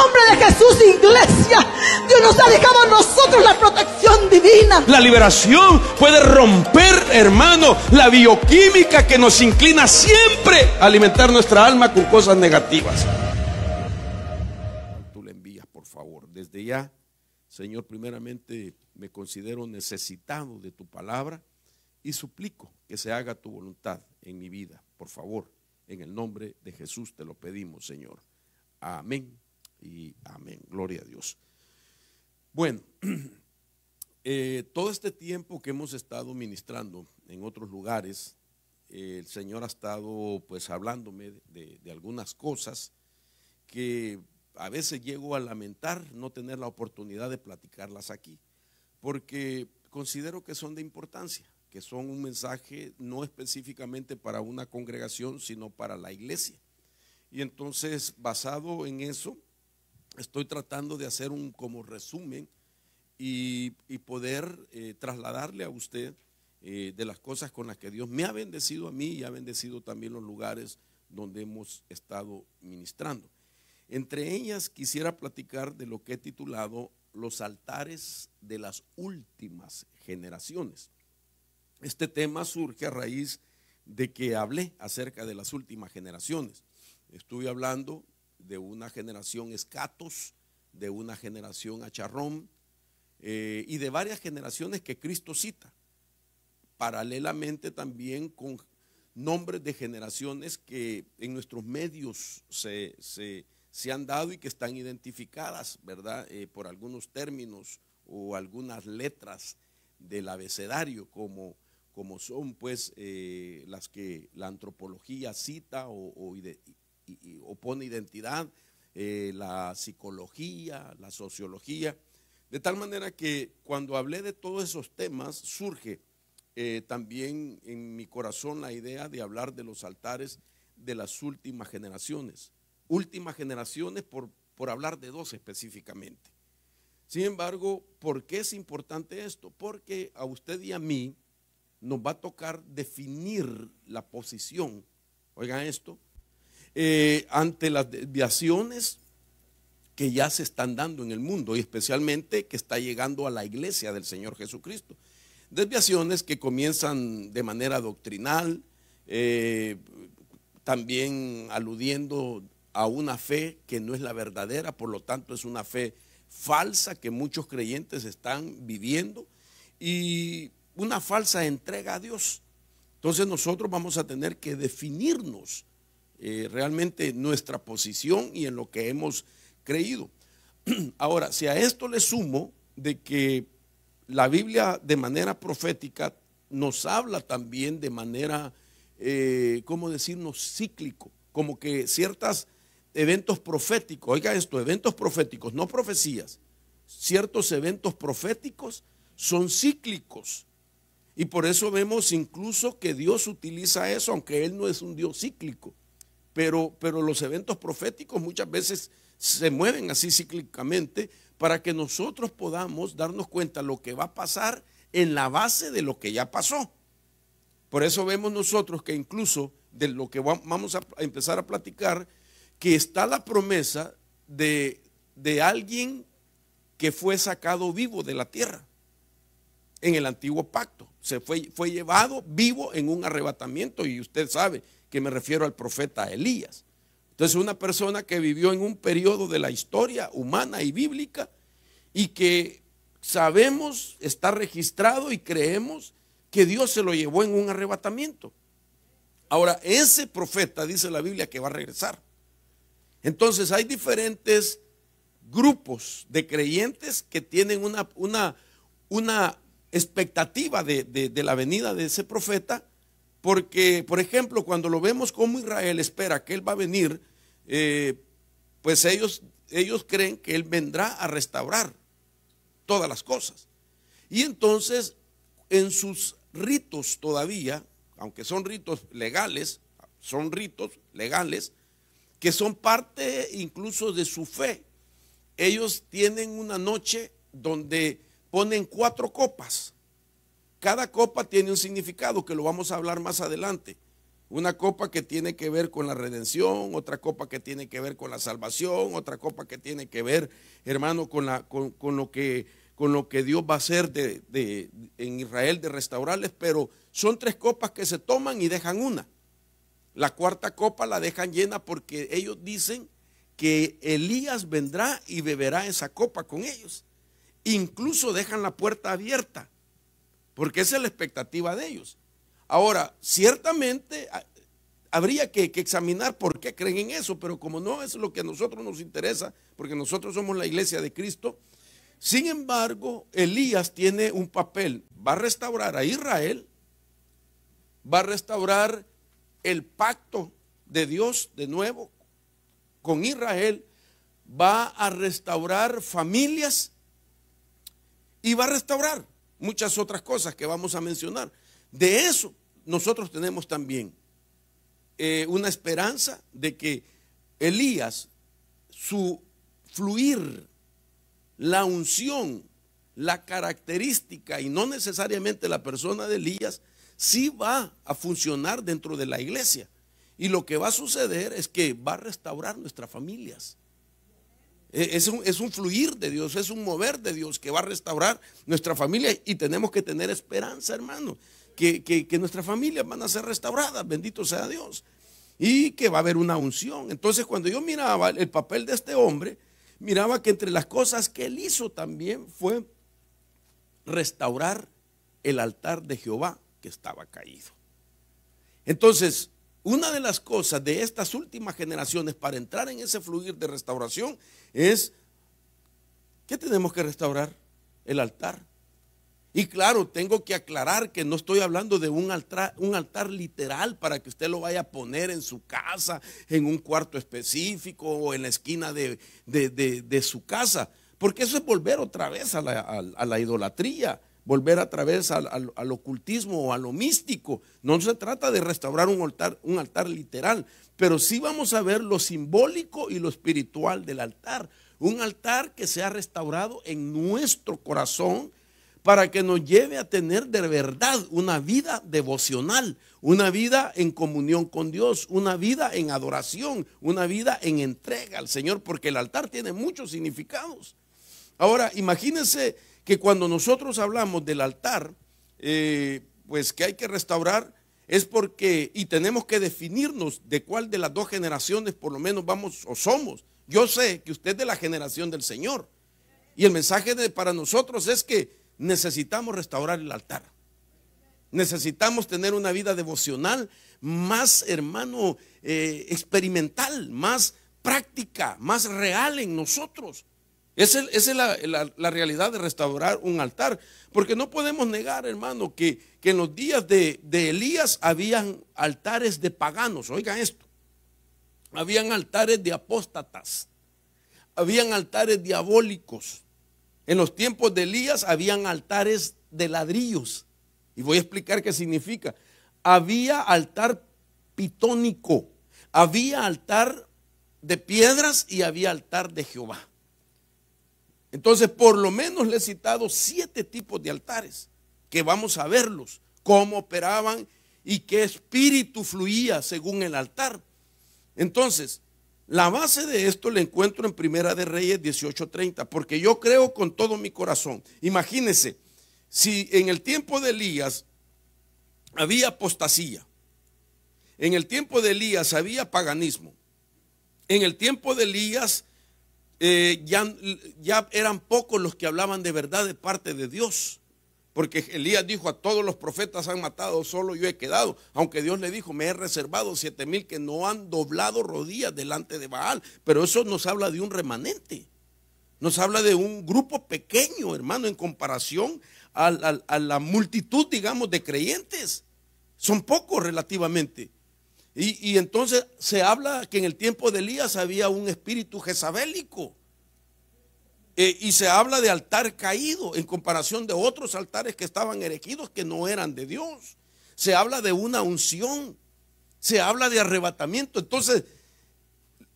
nombre de Jesús, iglesia, Dios nos ha dejado a nosotros la protección divina. La liberación puede romper, hermano, la bioquímica que nos inclina siempre a alimentar nuestra alma con cosas negativas. Tú le envías, por favor. Desde ya, Señor, primeramente me considero necesitado de tu palabra y suplico que se haga tu voluntad en mi vida, por favor. En el nombre de Jesús te lo pedimos, Señor. Amén y amén. Gloria a Dios. Bueno, todo este tiempo que hemos estado ministrando en otros lugares, el Señor ha estado pues hablándome de algunas cosas que a veces llego a lamentar no tener la oportunidad de platicarlas aquí, porque considero que son de importancia, que son un mensaje no específicamente para una congregación, sino para la iglesia. Y entonces, basado en eso, estoy tratando de hacer un como resumen y poder trasladarle a usted de las cosas con las que Dios me ha bendecido a mí y ha bendecido también los lugares donde hemos estado ministrando. Entre ellas quisiera platicar de lo que he titulado los altares de las últimas generaciones. Este tema surge a raíz de que hablé acerca de las últimas generaciones. Estuve hablando de una generación escatos, de una generación acharrón y de varias generaciones que Cristo cita. Paralelamente también con nombres de generaciones que en nuestros medios se han dado y que están identificadas, ¿verdad? Por algunos términos o algunas letras del abecedario, como son pues las que la antropología cita o pone identidad, la psicología, la sociología, de tal manera que cuando hablé de todos esos temas surge también en mi corazón la idea de hablar de los altares de las últimas generaciones. Últimas generaciones por hablar de dos específicamente. Sin embargo, ¿por qué es importante esto? Porque a usted y a mí nos va a tocar definir la posición, oigan esto, ante las desviaciones que ya se están dando en el mundo y especialmente que está llegando a la iglesia del Señor Jesucristo. Desviaciones que comienzan de manera doctrinal, también aludiendo a una fe que no es la verdadera, por lo tanto es una fe falsa que muchos creyentes están viviendo y una falsa entrega a Dios. Entonces nosotros vamos a tener que definirnos realmente nuestra posición y en lo que hemos creído. Ahora, si a esto le sumo de que la Biblia de manera profética nos habla también de manera, ¿cómo decirnos? Cíclico, como que ciertos eventos proféticos, oiga esto, eventos proféticos, no profecías, ciertos eventos proféticos son cíclicos. Y por eso vemos incluso que Dios utiliza eso, aunque Él no es un Dios cíclico. Pero los eventos proféticos muchas veces se mueven así cíclicamente para que nosotros podamos darnos cuenta de lo que va a pasar en la base de lo que ya pasó. Por eso vemos nosotros que incluso de lo que vamos a empezar a platicar, que está la promesa de alguien que fue sacado vivo de la tierra en el antiguo pacto. Fue llevado vivo en un arrebatamiento y usted sabe que me refiero al profeta Elías. Entonces una persona que vivió en un periodo de la historia humana y bíblica y que sabemos, está registrado y creemos que Dios se lo llevó en un arrebatamiento. Ahora, ese profeta dice la Biblia que va a regresar. Entonces hay diferentes grupos de creyentes que tienen una expectativa de la venida de ese profeta, porque, por ejemplo, cuando lo vemos como Israel espera que Él va a venir, pues ellos creen que Él vendrá a restaurar todas las cosas. Y entonces, en sus ritos todavía, aunque son ritos legales, que son parte incluso de su fe, ellos tienen una noche donde ponen 4 copas. Cada copa tiene un significado que lo vamos a hablar más adelante. Una copa que tiene que ver con la redención, otra copa que tiene que ver con la salvación, otra copa que tiene que ver, hermano, con lo que Dios va a hacer en Israel de restaurarles, pero son 3 copas que se toman y dejan una. La cuarta copa la dejan llena porque ellos dicen que Elías vendrá y beberá esa copa con ellos. Incluso dejan la puerta abierta, porque esa es la expectativa de ellos. Ahora, ciertamente habría que examinar por qué creen en eso, pero como no es lo que a nosotros nos interesa, porque nosotros somos la iglesia de Cristo, sin embargo, Elías tiene un papel, va a restaurar a Israel, va a restaurar el pacto de Dios de nuevo con Israel, va a restaurar familias y va a restaurar muchas otras cosas que vamos a mencionar. De eso nosotros tenemos también una esperanza de que Elías, su fluir, la unción, la característica y no necesariamente la persona de Elías, sí va a funcionar dentro de la iglesia. Y lo que va a suceder es que va a restaurar nuestras familias. Es un fluir de Dios, es un mover de Dios que va a restaurar nuestra familia, y tenemos que tener esperanza, hermano, que nuestras familias van a ser restauradas, bendito sea Dios, y que va a haber una unción. Entonces, cuando yo miraba el papel de este hombre, miraba que entre las cosas que él hizo también fue restaurar el altar de Jehová que estaba caído. Entonces, una de las cosas de estas últimas generaciones para entrar en ese fluir de restauración es, ¿qué tenemos que restaurar? El altar. Y claro, tengo que aclarar que no estoy hablando de un altar literal para que usted lo vaya a poner en su casa, en un cuarto específico o en la esquina de su casa, porque eso es volver otra vez a la idolatría, volver otra vez al ocultismo o a lo místico. No se trata de restaurar un altar literal, pero sí vamos a ver lo simbólico y lo espiritual del altar. Un altar que sea restaurado en nuestro corazón, para que nos lleve a tener de verdad una vida devocional, una vida en comunión con Dios, una vida en adoración, una vida en entrega al Señor, porque el altar tiene muchos significados. Ahora, imagínense que cuando nosotros hablamos del altar, pues que hay que restaurar, es porque, y tenemos que definirnos de cuál de las 2 generaciones por lo menos vamos o somos. Yo sé que usted es de la generación del Señor, y el mensaje para nosotros es que necesitamos restaurar el altar. Necesitamos tener una vida devocional más, hermano, experimental, más práctica, más real en nosotros. Esa es la realidad de restaurar un altar. Porque no podemos negar, hermano, que en los días de Elías habían altares de paganos. Oigan esto. Habían altares de apóstatas. Habían altares diabólicos. En los tiempos de Elías habían altares de ladrillos, y voy a explicar qué significa. Había altar pitónico, había altar de piedras y había altar de Jehová. Entonces, por lo menos le he citado 7 tipos de altares, que vamos a verlos, cómo operaban y qué espíritu fluía según el altar. Entonces, la base de esto la encuentro en Primera de Reyes 18:30, porque yo creo con todo mi corazón. Imagínense, si en el tiempo de Elías había apostasía, en el tiempo de Elías había paganismo, en el tiempo de Elías ya eran pocos los que hablaban de verdad de parte de Dios. Porque Elías dijo: a todos los profetas han matado, solo yo he quedado. Aunque Dios le dijo: me he reservado 7,000 que no han doblado rodillas delante de Baal. Pero eso nos habla de un remanente. Nos habla de un grupo pequeño, hermano, en comparación a la multitud, digamos, de creyentes. Son pocos relativamente. Y entonces se habla que en el tiempo de Elías había un espíritu jezabélico. Y se habla de altar caído en comparación de otros altares que estaban erigidos que no eran de Dios. Se habla de una unción, se habla de arrebatamiento. Entonces,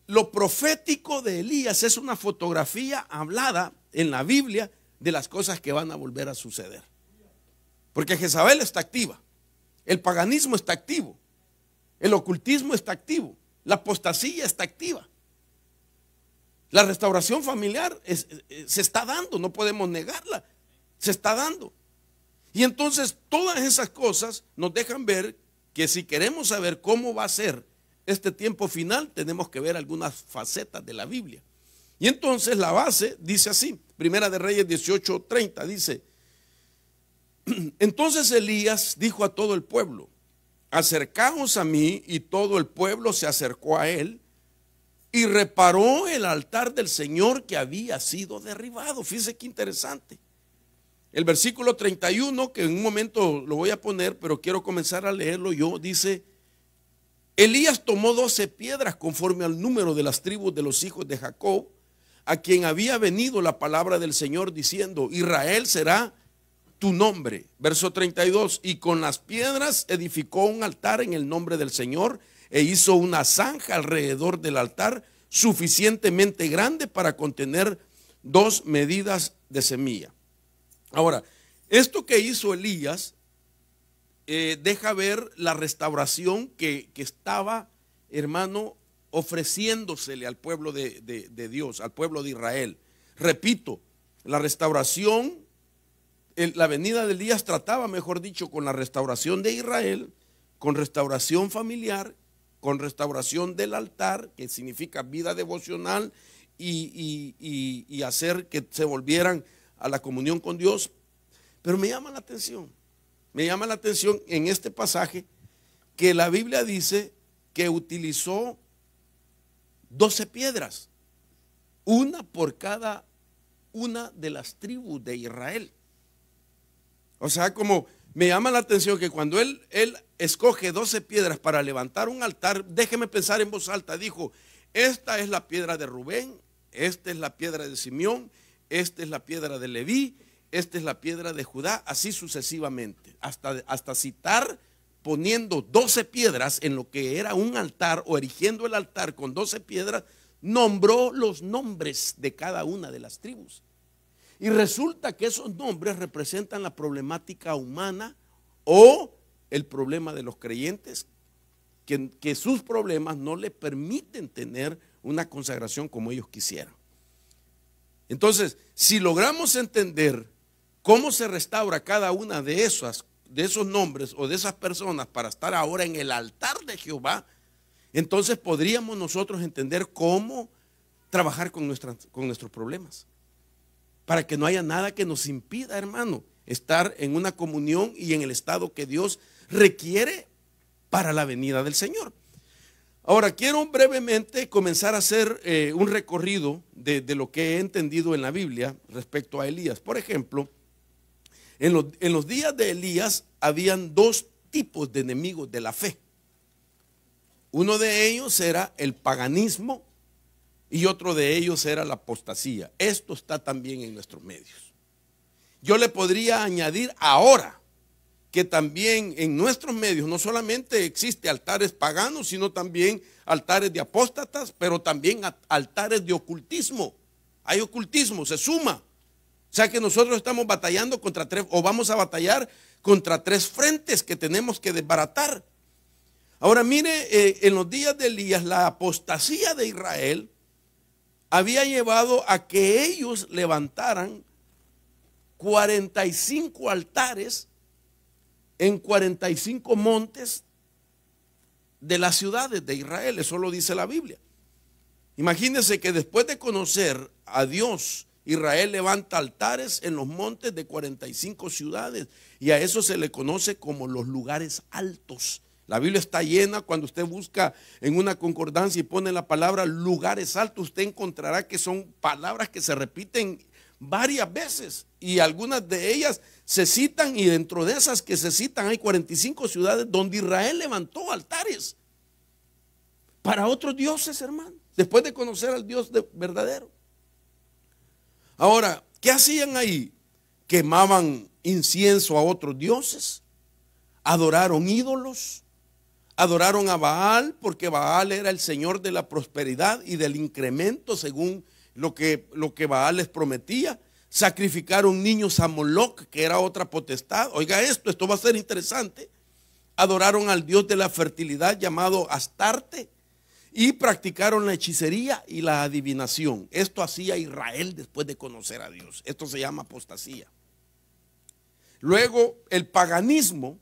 lo profético de Elías es una fotografía hablada en la Biblia de las cosas que van a volver a suceder. Porque Jezabel está activa, el paganismo está activo. El ocultismo está activo. La apostasía está activa. La restauración familiar se está dando, no podemos negarla. Se está dando. Y entonces todas esas cosas nos dejan ver que si queremos saber cómo va a ser este tiempo final, tenemos que ver algunas facetas de la Biblia. Y entonces la base dice así, Primera de Reyes 18:30, dice: entonces Elías dijo a todo el pueblo: acercaos a mí. Y todo el pueblo se acercó a él y reparó el altar del Señor que había sido derribado. Fíjese qué interesante. El versículo 31, que en un momento lo voy a poner, pero quiero comenzar a leerlo yo, dice: Elías tomó 12 piedras conforme al número de las tribus de los hijos de Jacob, a quien había venido la palabra del Señor diciendo: Israel será tu nombre. Verso 32, y con las piedras edificó un altar en el nombre del Señor e hizo una zanja alrededor del altar suficientemente grande para contener 2 medidas de semilla. Ahora, esto que hizo Elías deja ver la restauración que estaba, hermano, ofreciéndosele al pueblo de Dios, al pueblo de Israel. Repito, la restauración, la venida de Elías trataba, mejor dicho, con la restauración de Israel, con restauración familiar, con restauración del altar, que significa vida devocional, y hacer que se volvieran a la comunión con Dios. Pero me llama la atención en este pasaje que la Biblia dice que utilizó 12 piedras, una por cada una de las tribus de Israel. O sea, como me llama la atención que cuando él escoge 12 piedras para levantar un altar, déjeme pensar en voz alta, dijo: esta es la piedra de Rubén, esta es la piedra de Simeón, esta es la piedra de Leví, esta es la piedra de Judá, así sucesivamente, hasta citar, poniendo 12 piedras en lo que era un altar, o erigiendo el altar con 12 piedras, nombró los nombres de cada una de las tribus. Y resulta que esos nombres representan la problemática humana o el problema de los creyentes, que sus problemas no le permiten tener una consagración como ellos quisieran. Entonces, si logramos entender cómo se restaura cada una de esos nombres o de esas personas para estar ahora en el altar de Jehová, entonces podríamos nosotros entender cómo trabajar con nuestros problemas, para que no haya nada que nos impida, hermano, estar en una comunión y en el estado que Dios requiere para la venida del Señor. Ahora quiero brevemente comenzar a hacer un recorrido de lo que he entendido en la Biblia respecto a Elías. Por ejemplo, en los días de Elías habían 2 tipos de enemigos de la fe. Uno de ellos era el paganismo y otro de ellos era la apostasía. Esto está también en nuestros medios. Yo le podría añadir ahora que también en nuestros medios no solamente existe altares paganos, sino también altares de apóstatas, pero también altares de ocultismo. Hay ocultismo, se suma. O sea que nosotros estamos batallando contra 3, o vamos a batallar contra 3 frentes que tenemos que desbaratar. Ahora mire, en los días de Elías, la apostasía de Israel había llevado a que ellos levantaran 45 altares en 45 montes de las ciudades de Israel. Eso lo dice la Biblia. Imagínense que después de conocer a Dios, Israel levanta altares en los montes de 45 ciudades, y a eso se le conoce como los lugares altos. La Biblia está llena. Cuando usted busca en una concordancia y pone la palabra lugares altos, usted encontrará que son palabras que se repiten varias veces, y algunas de ellas se citan, y dentro de esas que se citan hay 45 ciudades donde Israel levantó altares para otros dioses, hermano, después de conocer al Dios verdadero. Ahora, ¿qué hacían ahí? Quemaban incienso a otros dioses, adoraron ídolos, adoraron a Baal, porque Baal era el señor de la prosperidad y del incremento según lo que Baal les prometía. Sacrificaron niños a Moloc, que era otra potestad. Oiga esto va a ser interesante. adoraron al dios de la fertilidad llamado Astarte y practicaron la hechicería y la adivinación. Esto hacía Israel después de conocer a Dios. Esto se llama apostasía. Luego, el paganismo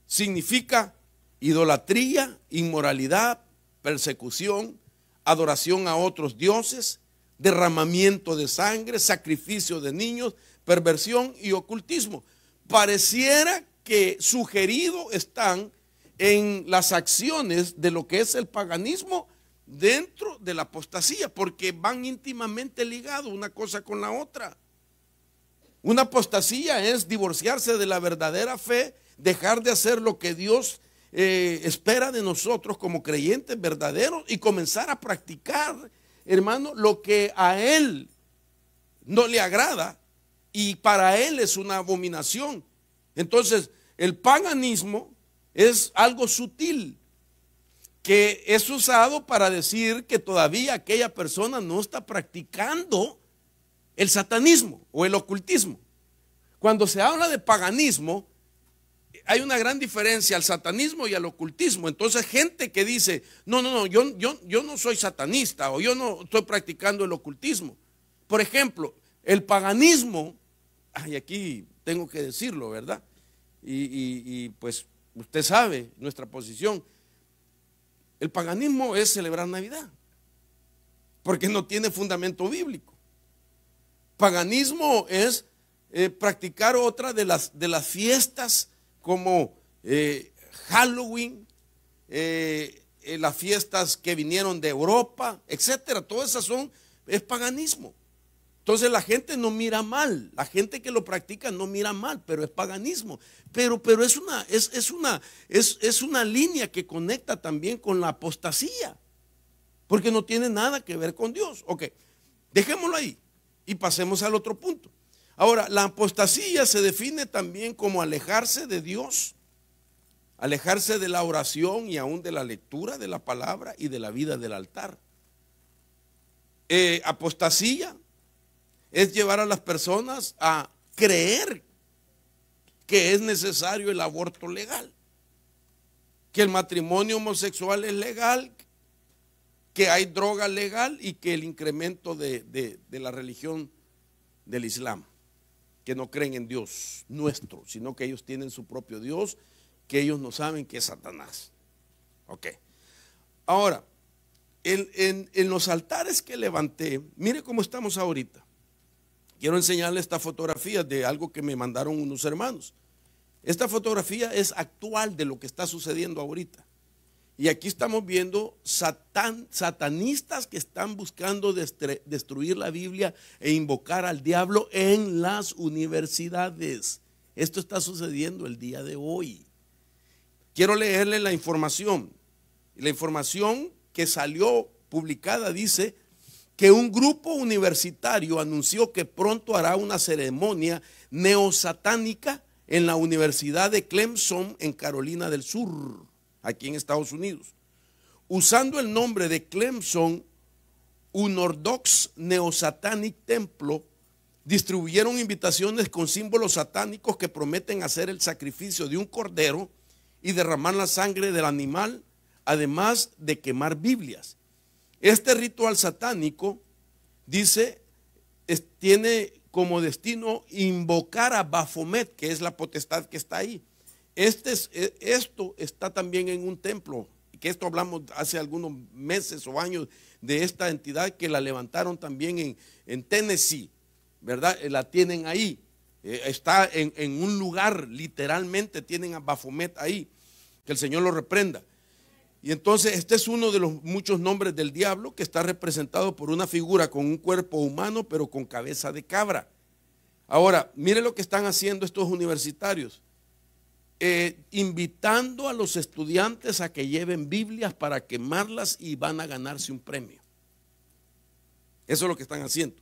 significa idolatría, inmoralidad, persecución, adoración a otros dioses, derramamiento de sangre, sacrificio de niños, perversión y ocultismo. Pareciera que sugerido están en las acciones de lo que es el paganismo dentro de la apostasía, porque van íntimamente ligados una cosa con la otra. Una apostasía es divorciarse de la verdadera fe, dejar de hacer lo que Dios espera de nosotros como creyentes verdaderos y comenzar a practicar, hermano, lo que a Él no le agrada y para Él es una abominación. Entonces, el paganismo es algo sutil que es usado para decir que todavía aquella persona no está practicando el satanismo o el ocultismo. Cuando se habla de paganismo, hay una gran diferencia al satanismo y al ocultismo. Entonces, gente que dice, no, yo no soy satanista o yo no estoy practicando el ocultismo. Por ejemplo, el paganismo, y aquí tengo que decirlo, ¿verdad? Y pues usted sabe nuestra posición. El paganismo es celebrar Navidad, porque no tiene fundamento bíblico. Paganismo es practicar otra de las fiestas como Halloween, las fiestas que vinieron de Europa, etcétera. Todas esas es paganismo. Entonces la gente no mira mal, la gente que lo practica no mira mal, pero es paganismo. Pero es una línea que conecta también con la apostasía, porque no tiene nada que ver con Dios. Ok, dejémoslo ahí y pasemos al otro punto. Ahora, la apostasía se define también como alejarse de Dios, alejarse de la oración y aún de la lectura de la palabra y de la vida del altar. Apostasía es llevar a las personas a creer que es necesario el aborto legal, que el matrimonio homosexual es legal, que hay droga legal y que el incremento de la religión del Islam, que no creen en Dios nuestro, sino que ellos tienen su propio Dios, que ellos no saben que es Satanás. Ok. Ahora, en los altares que levanté, mire cómo estamos ahorita. Quiero enseñarle esta fotografía de algo que me mandaron unos hermanos. Esta fotografía es actual de lo que está sucediendo ahorita. Y aquí estamos viendo satanistas que están buscando destruir la Biblia e invocar al diablo en las universidades. Esto está sucediendo el día de hoy. Quiero leerle la información. La información que salió publicada dice que un grupo universitario anunció que pronto hará una ceremonia neosatánica en la Universidad de Clemson en Carolina del Sur, aquí en Estados Unidos. Usando el nombre de Clemson Unorthodox Neosatanic Templo, distribuyeron invitaciones con símbolos satánicos que prometen hacer el sacrificio de un cordero y derramar la sangre del animal, además de quemar Biblias. Este ritual satánico, dice, tiene como destino invocar a Baphomet, que es la potestad que está ahí. Esto está también en un templo, que esto hablamos hace algunos meses o años de esta entidad que la levantaron también en Tennessee, ¿verdad? La tienen ahí, está en un lugar, literalmente tienen a Baphomet ahí, que el Señor lo reprenda. Y entonces este es uno de los muchos nombres del diablo que está representado por una figura con un cuerpo humano pero con cabeza de cabra. Ahora, mire lo que están haciendo estos universitarios, invitando a los estudiantes a que lleven Biblias para quemarlas y van a ganarse un premio. Eso es lo que están haciendo.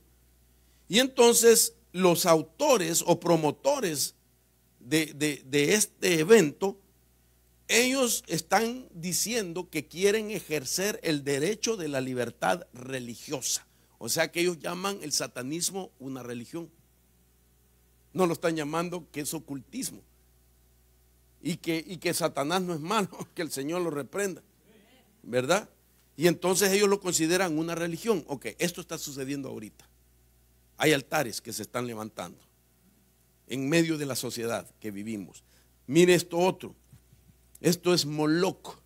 Y entonces los autores o promotores de este evento, ellos están diciendo que quieren ejercer el derecho de la libertad religiosa. O sea que ellos llaman el satanismo una religión. No lo están llamando que es ocultismo. y que Satanás no es malo, que el Señor lo reprenda, ¿verdad? Y entonces ellos lo consideran una religión. Ok, esto está sucediendo ahorita. Hay altares que se están levantando en medio de la sociedad que vivimos. Mire esto otro. Esto es Moloch.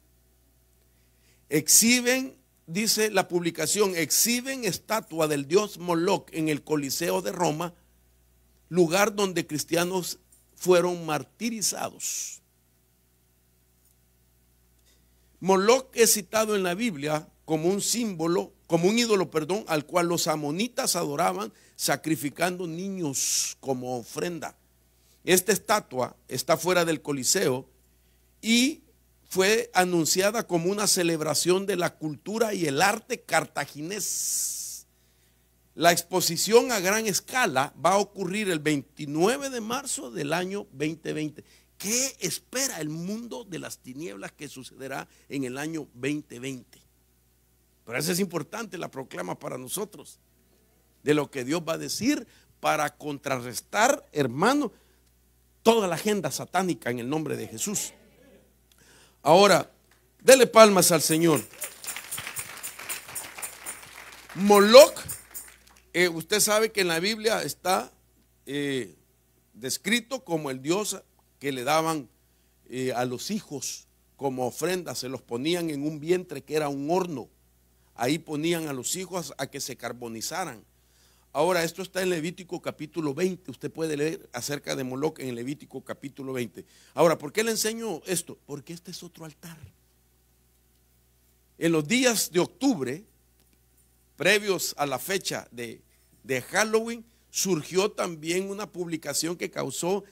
Exhiben, dice la publicación, exhiben estatua del dios Moloch en el Coliseo de Roma, lugar donde cristianos fueron martirizados. Moloch es citado en la Biblia como un símbolo, como un ídolo, al cual los amonitas adoraban sacrificando niños como ofrenda. Esta estatua está fuera del Coliseo y fue anunciada como una celebración de la cultura y el arte cartaginés. La exposición a gran escala va a ocurrir el 29 de marzo del año 2020. ¿Qué espera el mundo de las tinieblas que sucederá en el año 2020? Pero eso es importante, la proclama para nosotros, de lo que Dios va a decir para contrarrestar, hermano, toda la agenda satánica en el nombre de Jesús. Ahora, dele palmas al Señor. Moloch, usted sabe que en la Biblia está descrito como el dios que le daban a los hijos como ofrenda, se los ponían en un vientre que era un horno. Ahí ponían a los hijos a que se carbonizaran. Ahora, esto está en Levítico capítulo 20. Usted puede leer acerca de Moloch en Levítico capítulo 20. Ahora, ¿por qué le enseño esto? Porque este es otro altar. En los días de octubre, previos a la fecha de Halloween, surgió también una publicación que causó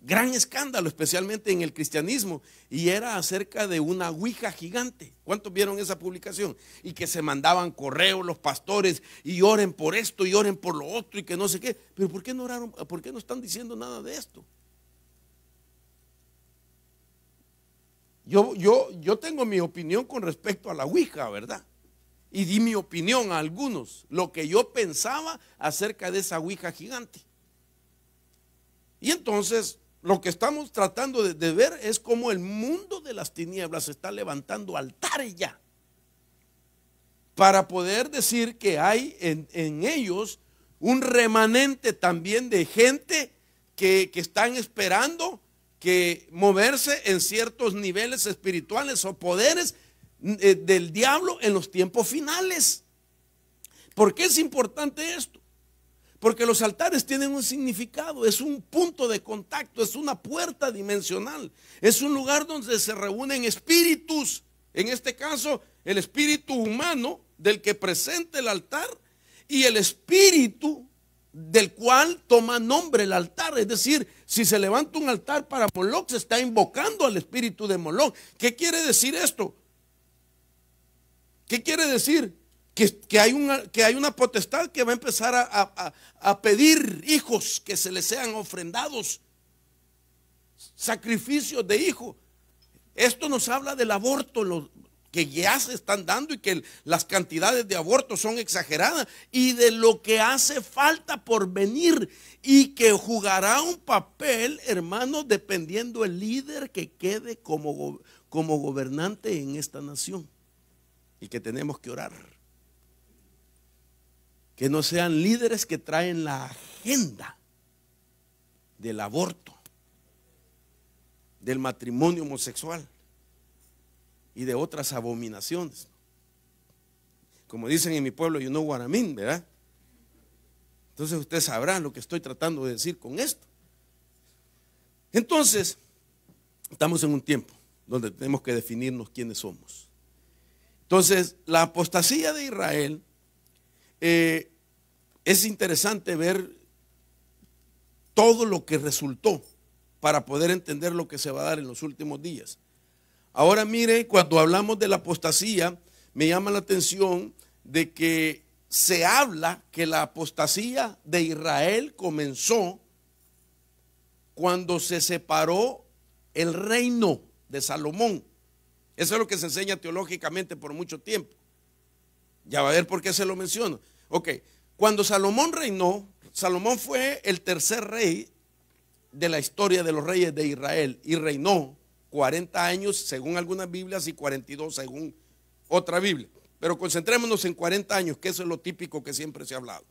gran escándalo, especialmente en el cristianismo, y era acerca de una ouija gigante. ¿Cuántos vieron esa publicación? Y que se mandaban correos los pastores y oren por esto y oren por lo otro y que no sé qué. Pero ¿por qué no oraron? ¿Por qué no están diciendo nada de esto? Yo tengo mi opinión con respecto a la ouija, ¿verdad? Y di mi opinión a algunos, lo que yo pensaba acerca de esa ouija gigante. Y entonces lo que estamos tratando de ver es cómo el mundo de las tinieblas está levantando altares ya, para poder decir que hay en ellos un remanente también de gente que están esperando que moverse en ciertos niveles espirituales o poderes del diablo en los tiempos finales. ¿Por qué es importante esto? Porque los altares tienen un significado, es un punto de contacto, es una puerta dimensional, es un lugar donde se reúnen espíritus, en este caso el espíritu humano del que presenta el altar y el espíritu del cual toma nombre el altar. Es decir, si se levanta un altar para Moloch, se está invocando al espíritu de Moloch. ¿Qué quiere decir esto? ¿Qué quiere decir? Que hay una potestad que va a empezar a pedir hijos que se les sean ofrendados, sacrificios de hijos. Esto nos habla del aborto, que ya se están dando y que las cantidades de abortos son exageradas, y de lo que hace falta por venir y que jugará un papel, hermano, dependiendo el líder que quede como gobernante en esta nación, y que tenemos que orar. Que no sean líderes que traen la agenda del aborto, del matrimonio homosexual y de otras abominaciones. Como dicen en mi pueblo, you know what I mean, ¿verdad? Entonces usted sabrá lo que estoy tratando de decir con esto. Entonces, estamos en un tiempo donde tenemos que definirnos quiénes somos. Entonces, la apostasía de Israel, es interesante ver todo lo que resultó para poder entender lo que se va a dar en los últimos días. Ahora mire, cuando hablamos de la apostasía, me llama la atención de que se habla que la apostasía de Israel comenzó cuando se separó el reino de Salomón. Eso es lo que se enseña teológicamente por mucho tiempo. Ya va a ver por qué se lo menciono. Ok, cuando Salomón reinó, Salomón fue el tercer rey de la historia de los reyes de Israel y reinó 40 años según algunas Biblias y 42 según otra Biblia. Pero concentrémonos en 40 años, que eso es lo típico que siempre se ha hablado.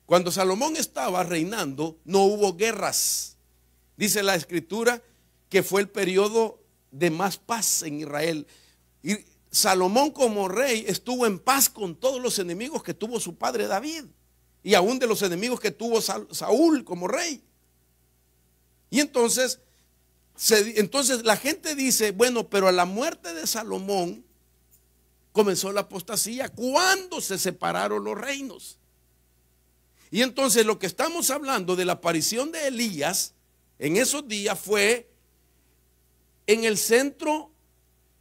Cuando Salomón estaba reinando, no hubo guerras. Dice la Escritura que fue el periodo de más paz en Israel. Y Salomón como rey estuvo en paz con todos los enemigos que tuvo su padre David. Y aún de los enemigos que tuvo Saúl como rey. Y entonces la gente dice, bueno, pero a la muerte de Salomón comenzó la apostasía cuando se separaron los reinos. Y entonces lo que estamos hablando de la aparición de Elías en esos días fue en el centro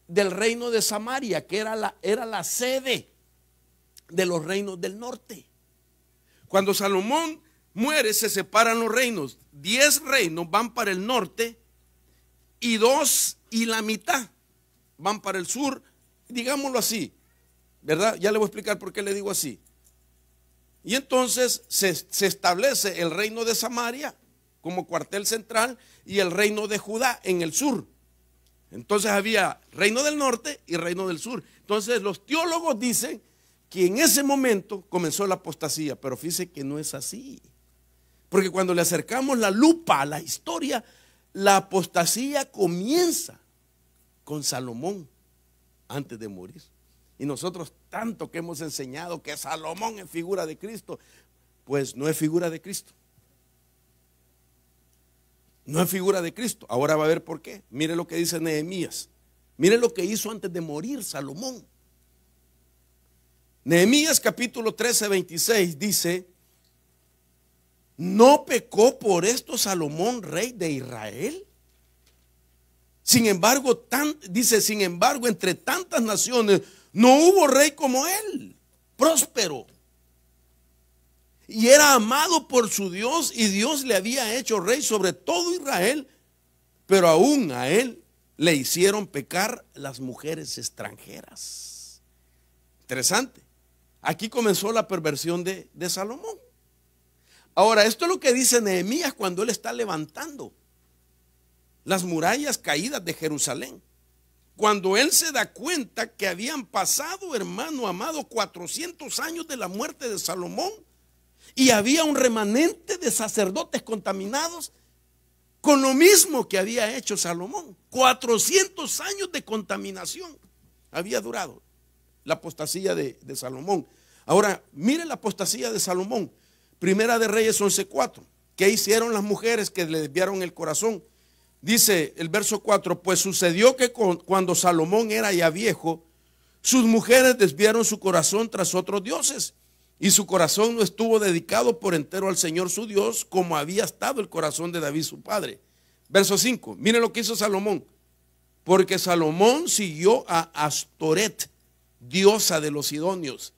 del reino de Samaria, que era la sede de los reinos del norte. Cuando Salomón muere, se separan los reinos. 10 reinos van para el norte y 2 y la mitad van para el sur, digámoslo así, ¿verdad? Ya le voy a explicar por qué le digo así. Y entonces se establece el reino de Samaria como cuartel central y el reino de Judá en el sur. Entonces había reino del norte y reino del sur. Entonces los teólogos dicen que en ese momento comenzó la apostasía, pero fíjese que no es así. Porque cuando le acercamos la lupa a la historia, la apostasía comienza con Salomón antes de morir. Y nosotros tanto que hemos enseñado que Salomón es figura de Cristo, pues no es figura de Cristo. No es figura de Cristo. Ahora va a ver por qué. Mire lo que dice Nehemías. Mire lo que hizo antes de morir Salomón. Nehemías capítulo 13, 26 dice: ¿no pecó por esto Salomón, rey de Israel? Sin embargo, dice, sin embargo, entre tantas naciones no hubo rey como él, próspero. Y era amado por su Dios, y Dios le había hecho rey sobre todo Israel, pero aún a él le hicieron pecar las mujeres extranjeras. Interesante. Aquí comenzó la perversión de Salomón. Ahora, esto es lo que dice Nehemías cuando él está levantando las murallas caídas de Jerusalén. Cuando él se da cuenta que habían pasado, hermano amado, 400 años de la muerte de Salomón, y había un remanente de sacerdotes contaminados con lo mismo que había hecho Salomón. 400 años de contaminación había durado la apostasía de Salomón. Ahora, mire la apostasía de Salomón. Primera de Reyes 11:4. ¿Qué hicieron las mujeres que le desviaron el corazón? Dice el verso 4: pues sucedió que cuando Salomón era ya viejo, sus mujeres desviaron su corazón tras otros dioses, y su corazón no estuvo dedicado por entero al Señor su Dios, como había estado el corazón de David su padre. Verso 5, miren lo que hizo Salomón. Porque Salomón siguió a Astoret, diosa de los sidonios,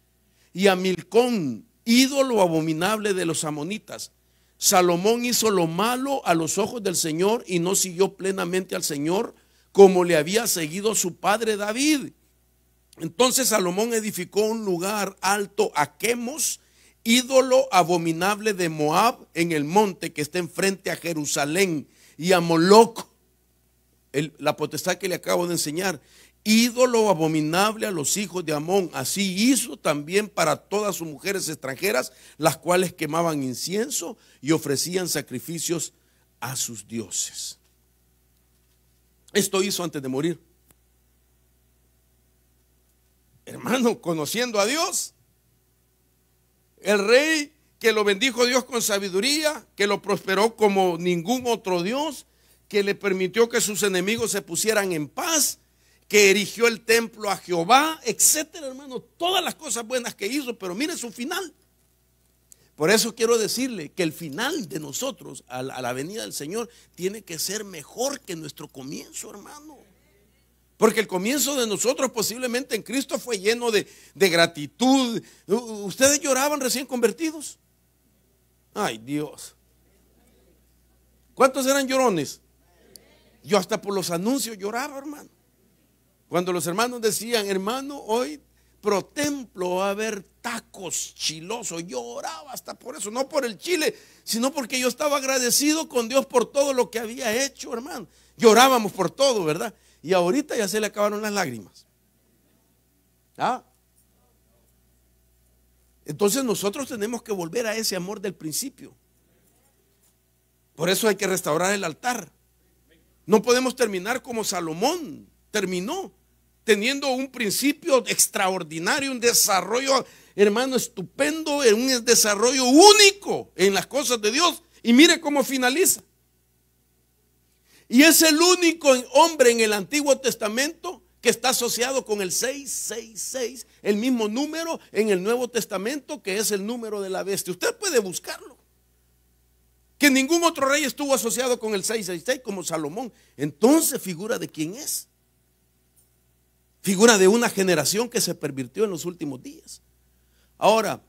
y a Milcón, ídolo abominable de los amonitas. Salomón hizo lo malo a los ojos del Señor y no siguió plenamente al Señor como le había seguido su padre David. Entonces Salomón edificó un lugar alto a Quemos, ídolo abominable de Moab, en el monte que está enfrente a Jerusalén, y a Moloc, la potestad que le acabo de enseñar, ídolo abominable a los hijos de Amón. Así hizo también para todas sus mujeres extranjeras, las cuales quemaban incienso y ofrecían sacrificios a sus dioses. Esto hizo antes de morir. Hermano, conociendo a Dios, el rey que lo bendijo Dios con sabiduría, que lo prosperó como ningún otro Dios, que le permitió que sus enemigos se pusieran en paz, que erigió el templo a Jehová, etcétera, hermano, todas las cosas buenas que hizo, pero mire su final. Por eso quiero decirle que el final de nosotros a la venida del Señor tiene que ser mejor que nuestro comienzo, hermano. Porque el comienzo de nosotros posiblemente en Cristo fue lleno de gratitud. ¿Ustedes lloraban recién convertidos? Ay, Dios. ¿Cuántos eran llorones? Yo hasta por los anuncios lloraba, hermano. Cuando los hermanos decían: hermano, hoy pro templo va a haber tacos chilosos, yo oraba hasta por eso, no por el chile, sino porque yo estaba agradecido con Dios por todo lo que había hecho, hermano. llorábamos por todo, ¿verdad? Y ahorita ya se le acabaron las lágrimas. ¿Ah? Entonces nosotros tenemos que volver a ese amor del principio. Por eso hay que restaurar el altar. No podemos terminar como Salomón terminó, teniendo un principio extraordinario, un desarrollo, hermano, estupendo, un desarrollo único en las cosas de Dios. Y mire cómo finaliza. Y es el único hombre en el Antiguo Testamento que está asociado con el 666, el mismo número en el Nuevo Testamento, que es el número de la bestia. Usted puede buscarlo. Que ningún otro rey estuvo asociado con el 666 como Salomón. Entonces, figura de quién es. Figura de una generación que se pervirtió en los últimos días. Ahora,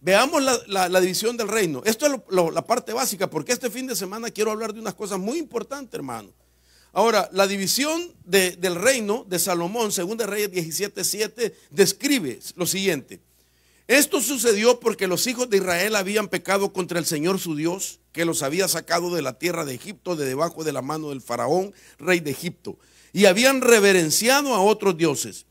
veamos la división del reino. Esto es la parte básica, porque este fin de semana quiero hablar de unas cosas muy importantes, hermano. Ahora, la división del reino de Salomón, según de Reyes 17:7, describe lo siguiente. Esto sucedió porque los hijos de Israel habían pecado contra el Señor su Dios, que los había sacado de la tierra de Egipto, de debajo de la mano del faraón, rey de Egipto, y habían reverenciado a otros dioses,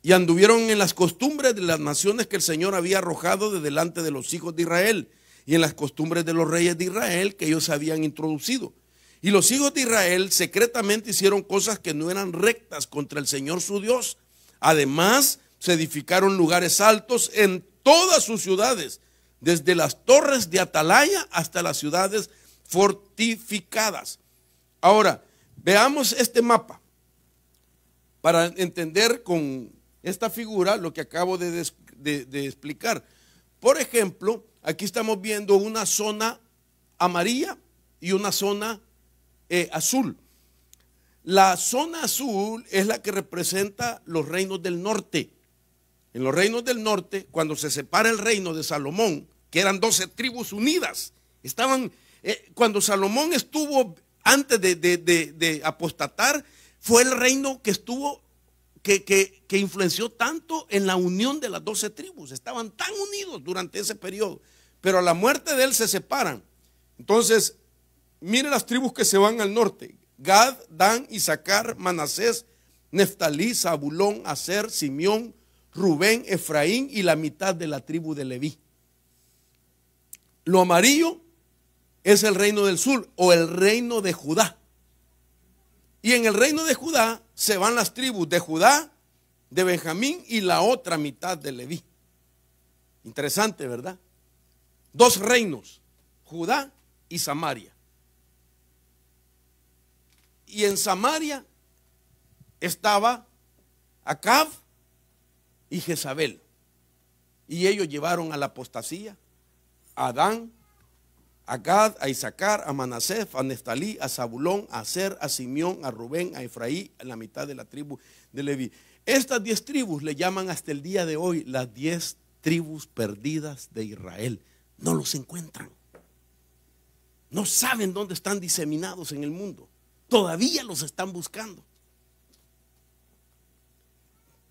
y anduvieron en las costumbres de las naciones que el Señor había arrojado de delante de los hijos de Israel, y en las costumbres de los reyes de Israel que ellos habían introducido. Y los hijos de Israel secretamente hicieron cosas que no eran rectas contra el Señor su Dios. Además, se edificaron lugares altos en todas sus ciudades, desde las torres de atalaya hasta las ciudades fortificadas. Ahora, veamos este mapa para entender con esta figura lo que acabo de explicar. Por ejemplo, aquí estamos viendo una zona amarilla y una zona azul. La zona azul es la que representa los reinos del norte. En los reinos del norte, cuando se separa el reino de Salomón, que eran 12 tribus unidas, estaban, cuando Salomón estuvo antes de apostatar, fue el reino que estuvo, que influenció tanto en la unión de las 12 tribus. Estaban tan unidos durante ese periodo, pero a la muerte de él se separan. Entonces, mire las tribus que se van al norte: Gad, Dan, Isaacar, Manasés, Neftalí, Zabulón, Aser, Simeón, Rubén, Efraín y la mitad de la tribu de Leví. Lo amarillo es el reino del sur o el reino de Judá. Y en el reino de Judá se van las tribus de Judá, de Benjamín y la otra mitad de Leví. Interesante, ¿verdad? Dos reinos, Judá y Samaria. Y en Samaria estaba Acab y Jezabel. Y ellos llevaron a la apostasía a Dan, a Gad, a Isaacar, a Manasés, a Neftalí, a Zabulón, a Aser, a Simeón, a Rubén, a Efraín, a la mitad de la tribu de Leví. Estas 10 tribus le llaman hasta el día de hoy las 10 tribus perdidas de Israel. No los encuentran. No saben dónde están diseminados en el mundo. Todavía los están buscando.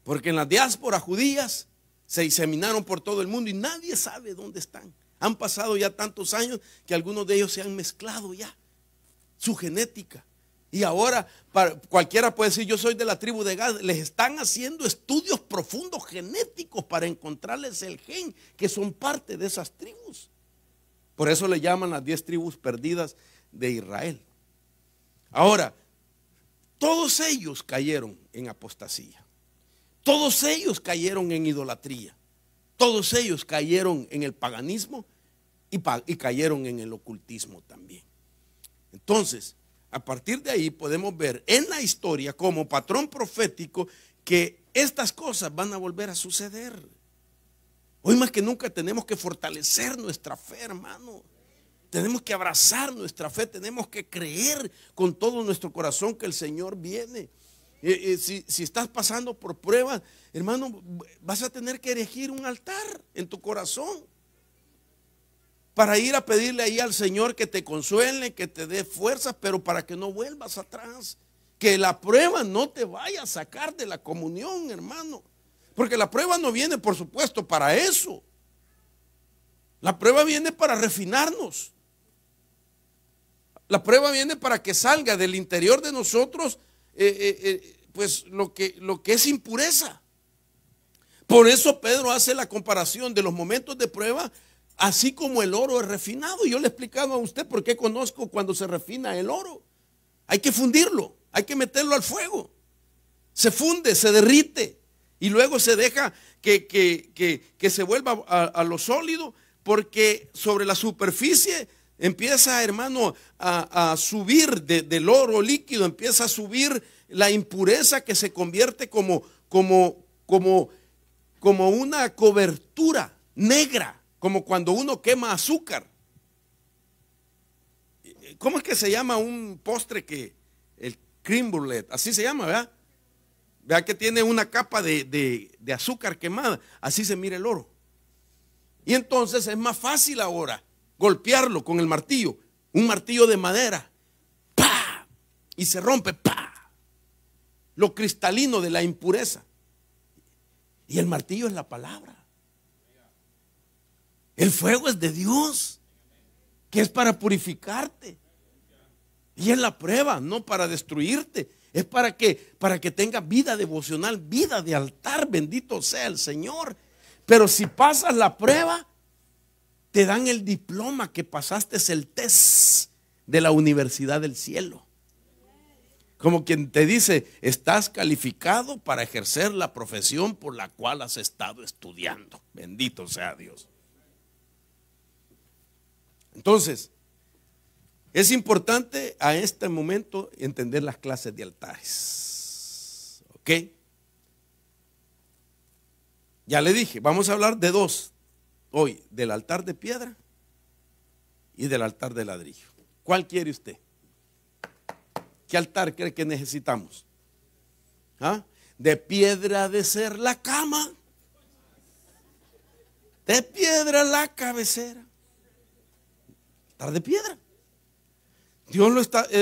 Porque en las diásporas judías se diseminaron por todo el mundo y nadie sabe dónde están. Han pasado ya tantos años que algunos de ellos se han mezclado ya su genética. Y ahora cualquiera puede decir: yo soy de la tribu de Gad. Les están haciendo estudios profundos genéticos para encontrarles el gen, que son parte de esas tribus. Por eso le llaman las 10 tribus perdidas de Israel. Ahora, todos ellos cayeron en apostasía. Todos ellos cayeron en idolatría. Todos ellos cayeron en el paganismo y cayeron en el ocultismo también. Entonces, a partir de ahí podemos ver en la historia como patrón profético que estas cosas van a volver a suceder. Hoy más que nunca tenemos que fortalecer nuestra fe, hermano. Tenemos que abrazar nuestra fe, tenemos que creer con todo nuestro corazón que el Señor viene. Si estás pasando por pruebas, hermano, vas a tener que erigir un altar en tu corazón para ir a pedirle ahí al Señor que te consuele, que te dé fuerzas, pero para que no vuelvas atrás, que la prueba no te vaya a sacar de la comunión, hermano, porque la prueba no viene, por supuesto, para eso. La prueba viene para refinarnos. La prueba viene para que salga del interior de nosotros pues lo que es impureza. Por eso Pedro hace la comparación de los momentos de prueba, así como el oro es refinado. Yo le he explicado a usted por qué conozco cuando se refina el oro. Hay que fundirlo, hay que meterlo al fuego. Se funde, se derrite y luego se deja que se vuelva a lo sólido, porque sobre la superficie empieza, hermano, a subir del oro líquido, empieza a subir la impureza que se convierte como una cobertura negra, como cuando uno quema azúcar. ¿Cómo es que se llama un postre el crème brûlée? Así se llama, ¿verdad? Vea que tiene una capa de azúcar quemada. Así se mira el oro. Y entonces es más fácil ahora golpearlo con el martillo. Un martillo de madera. ¡Pah! Y se rompe. ¡Pah! Lo cristalino de la impureza. Y el martillo es la palabra. El fuego es de Dios, que es para purificarte. Y es la prueba, no para destruirte. Es para que tengas vida devocional, vida de altar, bendito sea el Señor. Pero si pasas la prueba, te dan el diploma que pasaste el test de la Universidad del Cielo. Como quien te dice, estás calificado para ejercer la profesión por la cual has estado estudiando. Bendito sea Dios. Entonces, es importante a este momento entender las clases de altares. ¿Ok? Ya le dije, vamos a hablar de dos hoy, del altar de piedra y del altar de ladrillo. ¿Cuál quiere usted? ¿Qué altar cree que necesitamos? ¿Ah? De piedra ha de ser la cama, de piedra la cabecera. Altar de piedra. Dios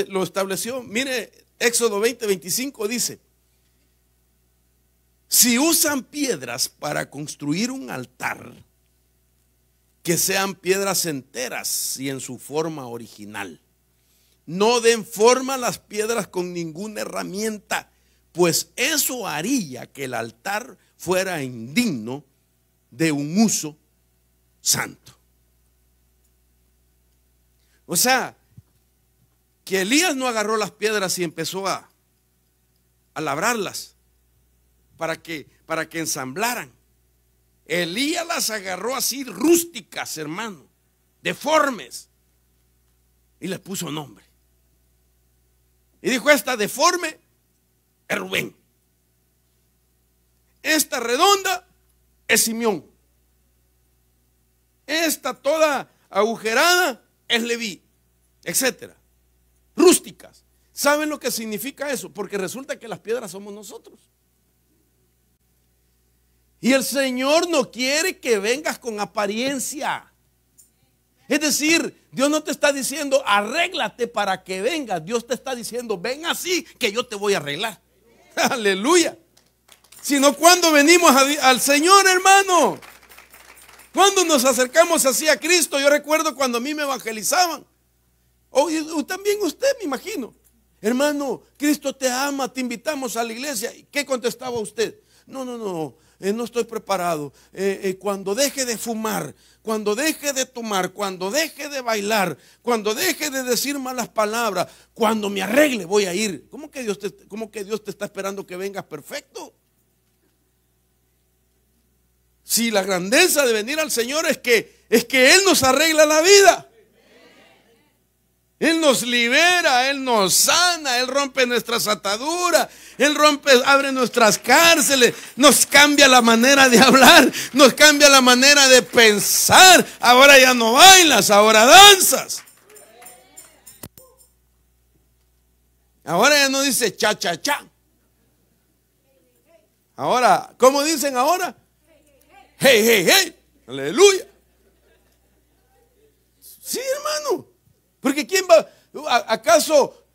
lo estableció. Mire, Éxodo 20:25 dice: si usan piedras para construir un altar, que sean piedras enteras y en su forma original. No den forma a las piedras con ninguna herramienta, pues eso haría que el altar fuera indigno de un uso santo. O sea, que Elías no agarró las piedras y empezó a labrarlas para que ensamblaran. Elías las agarró así rústicas, hermano, deformes, y les puso nombre. Y dijo: esta deforme es Rubén, esta redonda es Simeón, esta toda agujerada es Leví, etcétera. Rústicas. ¿Saben lo que significa eso? Porque resulta que las piedras somos nosotros. Y el Señor no quiere que vengas con apariencia. Es decir, Dios no te está diciendo arréglate para que vengas. Dios te está diciendo ven así que yo te voy a arreglar. Aleluya. Sino cuando venimos al Señor, hermano, cuando nos acercamos así a Cristo. Yo recuerdo cuando a mí me evangelizaban. O también usted, me imagino. Hermano, Cristo te ama, te invitamos a la iglesia. ¿Qué contestaba usted? No estoy preparado. Cuando deje de fumar, cuando deje de tomar, cuando deje de bailar, cuando deje de decir malas palabras, cuando me arregle voy a ir. ¿Cómo que Dios te está esperando que vengas perfecto? Si la grandeza de venir al Señor es que Él nos arregla la vida. Él nos libera, Él nos sana, Él rompe nuestras ataduras, Él abre nuestras cárceles, nos cambia la manera de hablar, nos cambia la manera de pensar. Ahora ya no bailas, ahora danzas. Ahora ya no dice cha, cha, cha. Ahora, ¿cómo dicen ahora? Hey, hey, hey. Aleluya. Sí, hermano. Porque ¿quién va? ¿Acaso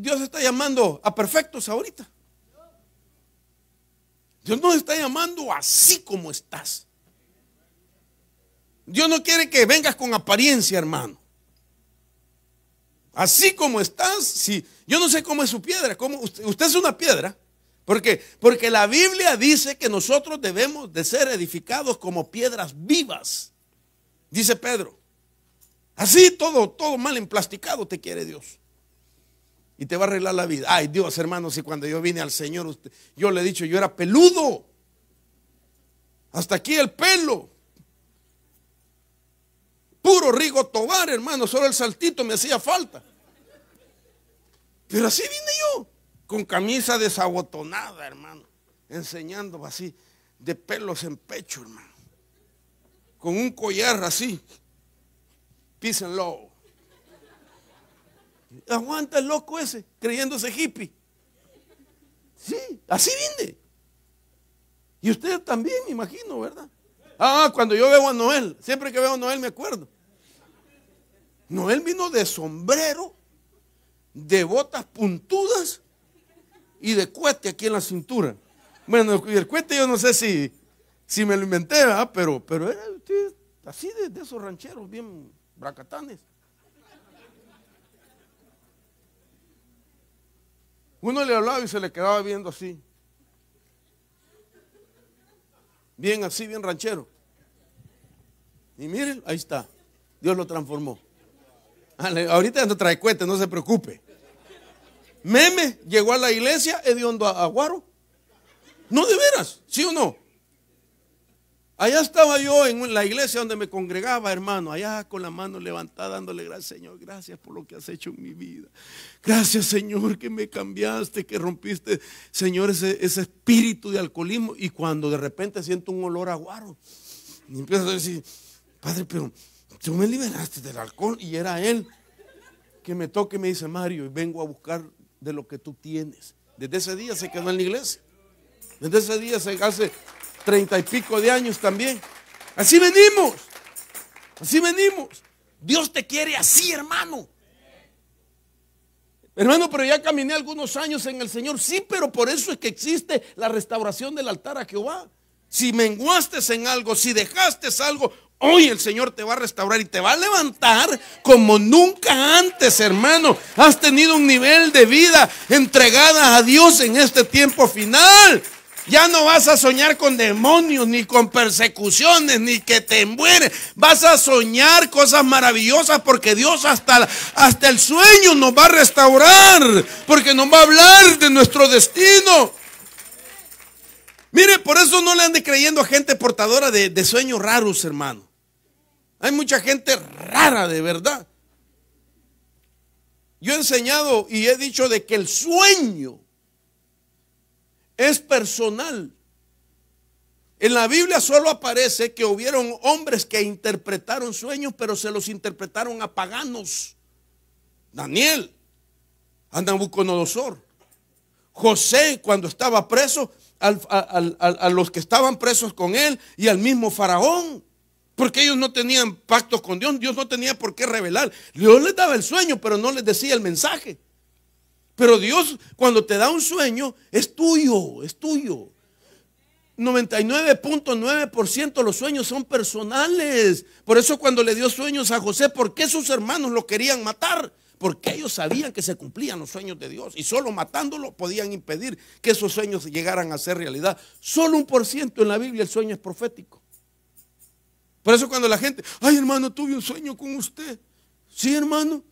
Dios está llamando a perfectos ahorita? Dios nos está llamando así como estás. Dios no quiere que vengas con apariencia, hermano. Así como estás, si, yo no sé cómo es su piedra, cómo, usted es una piedra. Porque la Biblia dice que nosotros debemos de ser edificados como piedras vivas. Dice Pedro. Así todo mal emplasticado te quiere Dios. Y te va a arreglar la vida. Ay Dios, hermano, si cuando yo vine al Señor, yo le he dicho, yo era peludo. Hasta aquí el pelo. Puro Rigo Tobar, hermano, solo el saltito me hacía falta. Pero así vine yo, con camisa desabotonada, hermano, enseñando así, de pelos en pecho, hermano. Con un collar así, peace and love. Aguanta el loco ese, creyéndose hippie. Sí, así vine. Y ustedes también, me imagino, ¿verdad? Cuando yo veo a Noel, siempre que veo a Noel me acuerdo. Noel vino de sombrero, de botas puntudas y de cohete aquí en la cintura. Bueno, y el cohete yo no sé si me lo inventé, ¿verdad? Pero era así de esos rancheros bien bracatanes. Uno le hablaba y se le quedaba viendo así. Bien así, bien ranchero. Y miren, ahí está. Dios lo transformó. Ahorita no trae cohete, no se preocupe. Meme llegó a la iglesia hediondo a Guaro. No, de veras, ¿sí o no? Allá estaba yo en la iglesia donde me congregaba, hermano, allá con la mano levantada, dándole gracias, Señor, gracias por lo que has hecho en mi vida. Gracias, Señor, que me cambiaste, que rompiste, Señor, ese espíritu de alcoholismo. Y cuando de repente siento un olor a guaro, y empiezo a decir, Padre, pero tú me liberaste del alcohol. Y era él que me toca y me dice, Mario, vengo a buscar de lo que tú tienes. Desde ese día se quedó en la iglesia. Desde ese día hace 30 y pico de años también. Así venimos. Así venimos. Dios te quiere así, hermano. Hermano, pero ya caminé algunos años en el Señor. Sí, pero por eso es que existe la restauración del altar a Jehová. Si menguaste en algo, si dejaste algo, hoy el Señor te va a restaurar y te va a levantar como nunca antes, hermano. Has tenido un nivel de vida entregada a Dios en este tiempo final. Ya no vas a soñar con demonios, ni con persecuciones, ni que te mueres. Vas a soñar cosas maravillosas porque Dios hasta el sueño nos va a restaurar. Porque nos va a hablar de nuestro destino. Mire, por eso no le ande creyendo a gente portadora de sueños raros, hermano. Hay mucha gente rara, de verdad. Yo he enseñado y he dicho de que el sueño es personal. En la Biblia solo aparece que hubieron hombres que interpretaron sueños, pero se los interpretaron a paganos. Daniel, a Nabucodonosor, José cuando estaba preso, a los que estaban presos con él y al mismo Faraón. Porque ellos no tenían pacto con Dios. Dios no tenía por qué revelar. Dios les daba el sueño, pero no les decía el mensaje. Pero Dios, cuando te da un sueño, es tuyo, es tuyo. 99.9% de los sueños son personales. Por eso cuando le dio sueños a José, ¿por qué sus hermanos lo querían matar? Porque ellos sabían que se cumplían los sueños de Dios. Y solo matándolo podían impedir que esos sueños llegaran a ser realidad. Solo 1% en la Biblia el sueño es profético. Por eso cuando la gente, ay hermano, tuve un sueño con usted. Sí, hermano.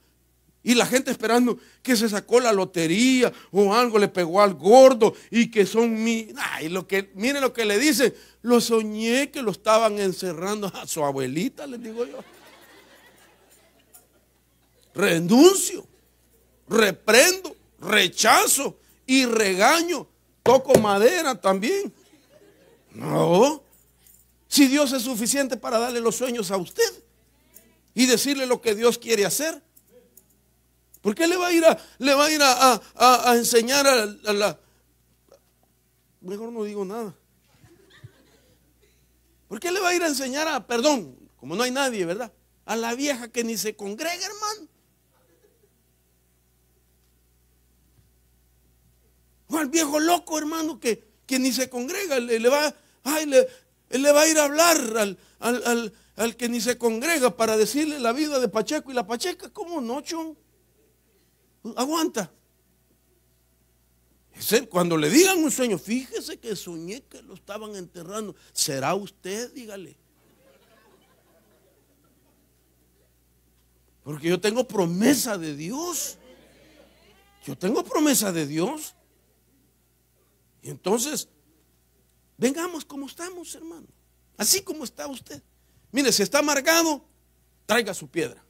Y la gente esperando que se sacó la lotería o algo le pegó al gordo y que son miren lo que le dice. Lo soñé que lo estaban encerrando a su abuelita, les digo yo. Renuncio, reprendo, rechazo y regaño. Toco madera también. No. Si Dios es suficiente para darle los sueños a usted y decirle lo que Dios quiere hacer, ¿por qué le va a ir a enseñar a la... Mejor no digo nada. ¿Por qué le va a ir a enseñar perdón, como no hay nadie, ¿verdad? A la vieja que ni se congrega, hermano? O al viejo loco, hermano, que ni se congrega, le va a ir a hablar al que ni se congrega para decirle la vida de Pacheco y la Pacheca. ¿Cómo no, chon? Aguanta. Cuando le digan un sueño, fíjese que soñé que lo estaban enterrando. ¿Será usted? Dígale. Porque yo tengo promesa de Dios. Yo tengo promesa de Dios. Y entonces, vengamos como estamos, hermano. Así como está usted. Mire, si está amargado, traiga su piedra.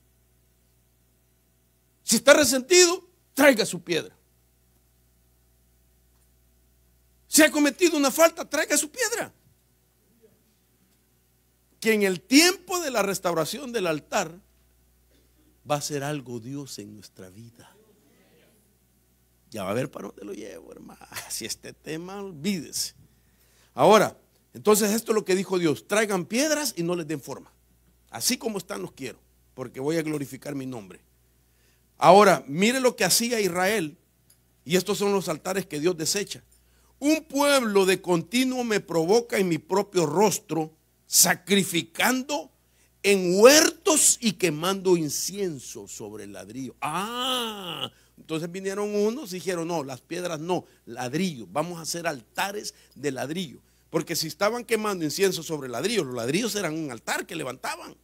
Si está resentido, traiga su piedra. Si ha cometido una falta, traiga su piedra. Que en el tiempo de la restauración del altar va a ser algo Dios en nuestra vida. Ya va a ver para dónde lo llevo, hermano. Si este tema, olvídese. Ahora, entonces esto es lo que dijo Dios: traigan piedras y no les den forma. Así como están los quiero, porque voy a glorificar mi nombre. Ahora, mire lo que hacía Israel. Y estos son los altares que Dios desecha. Un pueblo de continuo me provoca en mi propio rostro, sacrificando en huertos y quemando incienso sobre el ladrillo. Entonces vinieron unos y dijeron: no, las piedras no, ladrillo. Vamos a hacer altares de ladrillo. Porque si estaban quemando incienso sobre ladrillos, los ladrillos eran un altar que levantaban.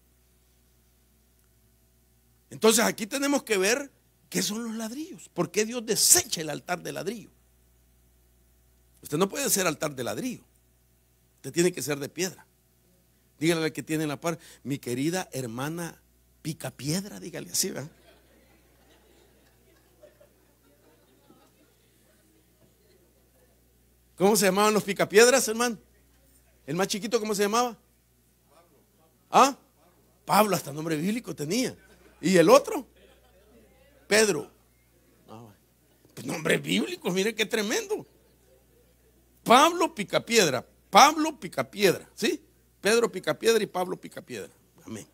Entonces aquí tenemos que ver qué son los ladrillos. ¿Por qué Dios desecha el altar de ladrillo? Usted no puede ser altar de ladrillo. Usted tiene que ser de piedra. Dígale al que tiene en la par: mi querida hermana Picapiedra, dígale así, ¿verdad? ¿Cómo se llamaban los picapiedras, hermano? ¿El más chiquito cómo se llamaba? ¿Ah? Pablo, hasta nombre bíblico tenía. ¿Y el otro? Pedro. Pues nombre bíblico, mire qué tremendo. Pablo Picapiedra, Pablo Picapiedra, ¿sí? Pedro Picapiedra y Pablo Picapiedra. Amén.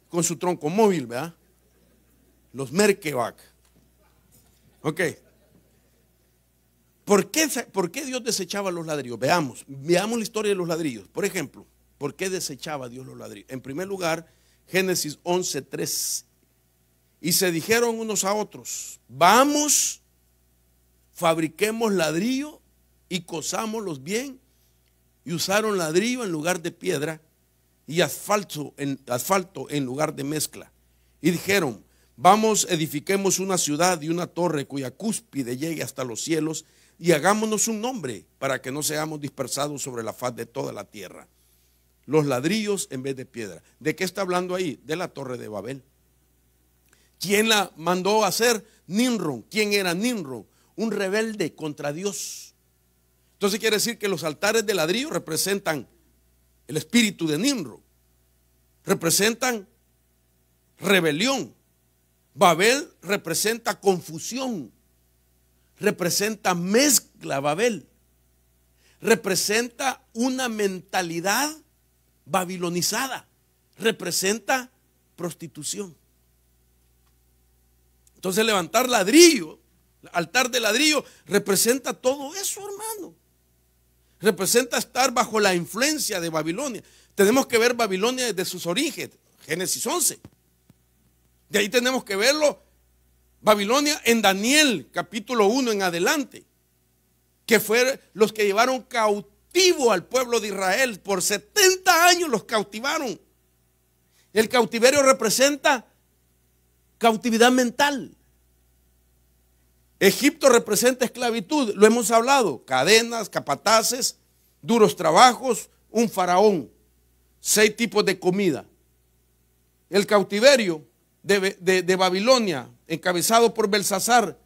Con su tronco móvil, ¿verdad? Los Merkebach. Ok. ¿Por qué Dios desechaba los ladrillos? Veamos la historia de los ladrillos. Por ejemplo, ¿por qué desechaba Dios los ladrillos? En primer lugar, Génesis 11:3. Y se dijeron unos a otros: vamos, fabriquemos ladrillo y cosámoslos bien. Y usaron ladrillo en lugar de piedra y asfalto en lugar de mezcla. Y dijeron: vamos, edifiquemos una ciudad y una torre cuya cúspide llegue hasta los cielos, y hagámonos un nombre para que no seamos dispersados sobre la faz de toda la tierra. Los ladrillos en vez de piedra. ¿De qué está hablando ahí? De la torre de Babel. ¿Quién la mandó a hacer? Nimrod. ¿Quién era Nimrod? Un rebelde contra Dios. Entonces quiere decir que los altares de ladrillo representan el espíritu de Nimrod. Representan rebelión. Babel representa confusión. Representa mezcla. Babel representa una mentalidad babilonizada. Representa prostitución. Entonces levantar ladrillo, altar de ladrillo, representa todo eso, hermano. Representa estar bajo la influencia de Babilonia. Tenemos que ver Babilonia desde sus orígenes, Génesis 11. De ahí tenemos que verlo, Babilonia, en Daniel capítulo 1 en adelante, que fueron los que llevaron cautivo al pueblo de Israel. Por 70 años los cautivaron. El cautiverio representa cautividad mental. Egipto representa esclavitud, lo hemos hablado: cadenas, capataces, duros trabajos, un faraón, 6 tipos de comida. El cautiverio de Babilonia, encabezado por Belsasar,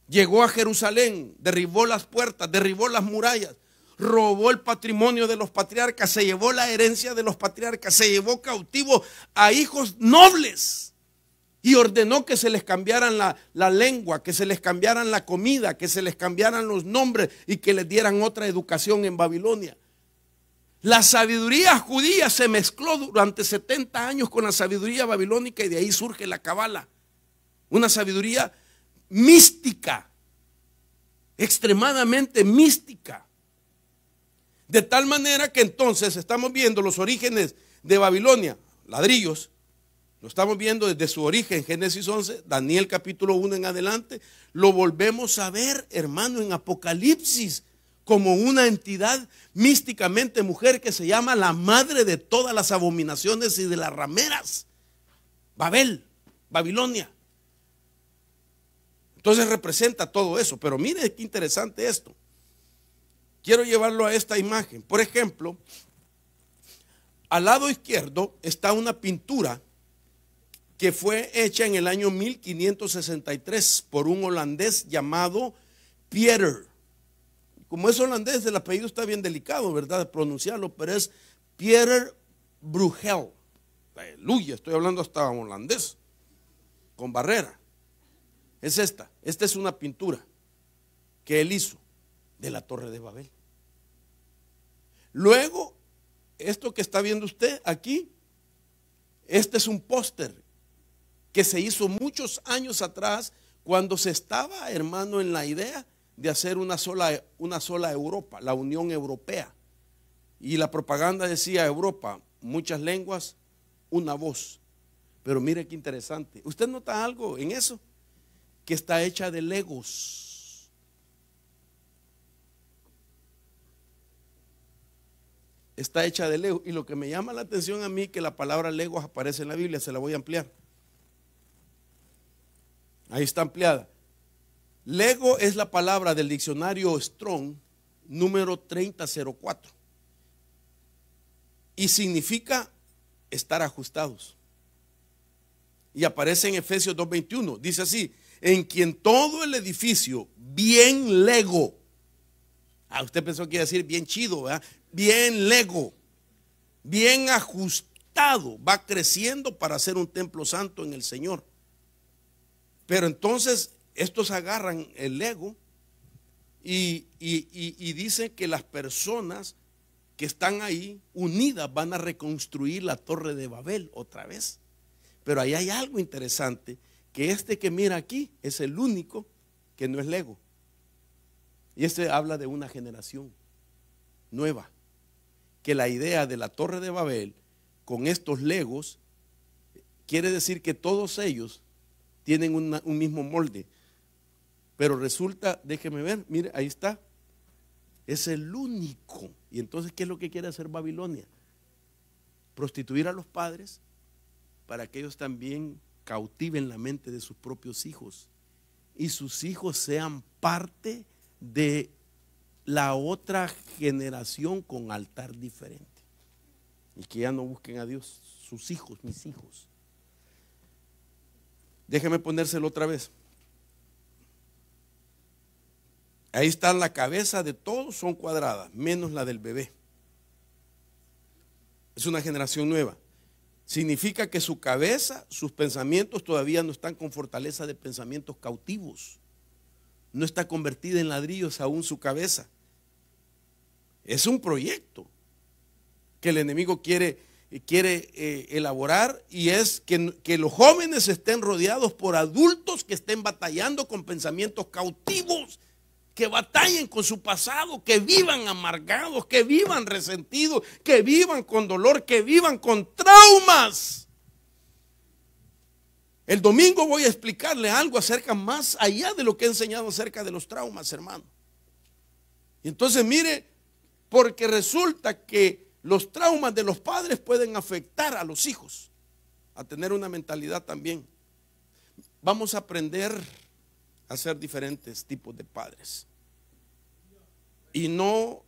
llegó a Jerusalén, derribó las puertas, derribó las murallas, robó el patrimonio de los patriarcas, se llevó la herencia de los patriarcas, se llevó cautivo a hijos nobles. Y ordenó que se les cambiaran la lengua, que se les cambiaran la comida, que se les cambiaran los nombres y que les dieran otra educación en Babilonia. La sabiduría judía se mezcló durante 70 años con la sabiduría babilónica, y de ahí surge la Cabala. Una sabiduría mística, extremadamente mística. De tal manera que entonces estamos viendo los orígenes de Babilonia, ladrillos. Lo estamos viendo desde su origen, Génesis 11, Daniel capítulo 1 en adelante. Lo volvemos a ver, hermano, en Apocalipsis, como una entidad místicamente mujer que se llama la madre de todas las abominaciones y de las rameras. Babel, Babilonia. Entonces representa todo eso. Pero mire qué interesante esto. Quiero llevarlo a esta imagen. Por ejemplo, al lado izquierdo está una pintura que fue hecha en el año 1563 por un holandés llamado Pieter. Como es holandés, el apellido está bien delicado, ¿verdad?, de pronunciarlo, pero es Pieter Bruegel. Aleluya, estoy hablando hasta holandés, con barrera. Es esta es una pintura que él hizo de la Torre de Babel. Luego, esto que está viendo usted aquí, este es un póster que se hizo muchos años atrás, cuando se estaba, hermano, en la idea de hacer una sola Europa, la Unión Europea. Y la propaganda decía: Europa, muchas lenguas, una voz. Pero mire qué interesante. ¿Usted nota algo en eso? Que está hecha de legos. Está hecha de legos. Y lo que me llama la atención a mí, que la palabra legos aparece en la Biblia, se la voy a ampliar. Ahí está ampliada. Lego es la palabra del diccionario Strong, número 3004. Y significa estar ajustados. Y aparece en Efesios 2:21. Dice así: en quien todo el edificio bien lego. Usted pensó que iba a decir bien chido, ¿verdad? Bien lego, bien ajustado, va creciendo para ser un templo santo en el Señor. Pero entonces estos agarran el Lego y dicen que las personas que están ahí unidas van a reconstruir la Torre de Babel otra vez. Pero ahí hay algo interesante, que este que mira aquí es el único que no es Lego. Y este habla de una generación nueva, que la idea de la Torre de Babel con estos Legos quiere decir que todos ellos tienen un mismo molde. Pero resulta, déjeme ver, mire, ahí está. Es el único. Y entonces, ¿qué es lo que quiere hacer Babilonia? Prostituir a los padres para que ellos también cautiven la mente de sus propios hijos. Y sus hijos sean parte de la otra generación con altar diferente. Y que ya no busquen a Dios, sus hijos, mis hijos. Déjeme ponérselo otra vez. Ahí está la cabeza de todos, son cuadradas, menos la del bebé. Es una generación nueva. Significa que su cabeza, sus pensamientos todavía no están con fortaleza de pensamientos cautivos. No está convertida en ladrillos aún su cabeza. Es un proyecto que el enemigo quiere elaborar, y es que los jóvenes estén rodeados por adultos que estén batallando con pensamientos cautivos, que batallen con su pasado, que vivan amargados, que vivan resentidos, que vivan con dolor, que vivan con traumas. El domingo voy a explicarle algo acerca, más allá de lo que he enseñado acerca de los traumas, hermano. Y entonces mire, porque resulta que los traumas de los padres pueden afectar a los hijos a tener una mentalidad también. Vamos a aprender a ser diferentes tipos de padres y no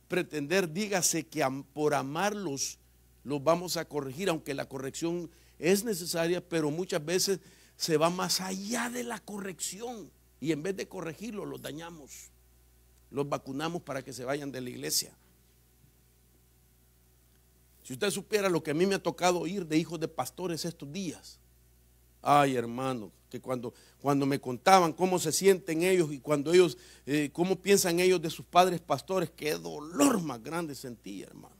pretender, dígase, que por amarlos los vamos a corregir, aunque la corrección es necesaria, pero muchas veces se va más allá de la corrección y en vez de corregirlos los dañamos, los vacunamos para que se vayan de la iglesia. Si usted supiera lo que a mí me ha tocado oír de hijos de pastores estos días. Ay, hermano, que cuando me contaban cómo se sienten ellos y cuando ellos, cómo piensan ellos de sus padres pastores, qué dolor más grande sentía, hermano.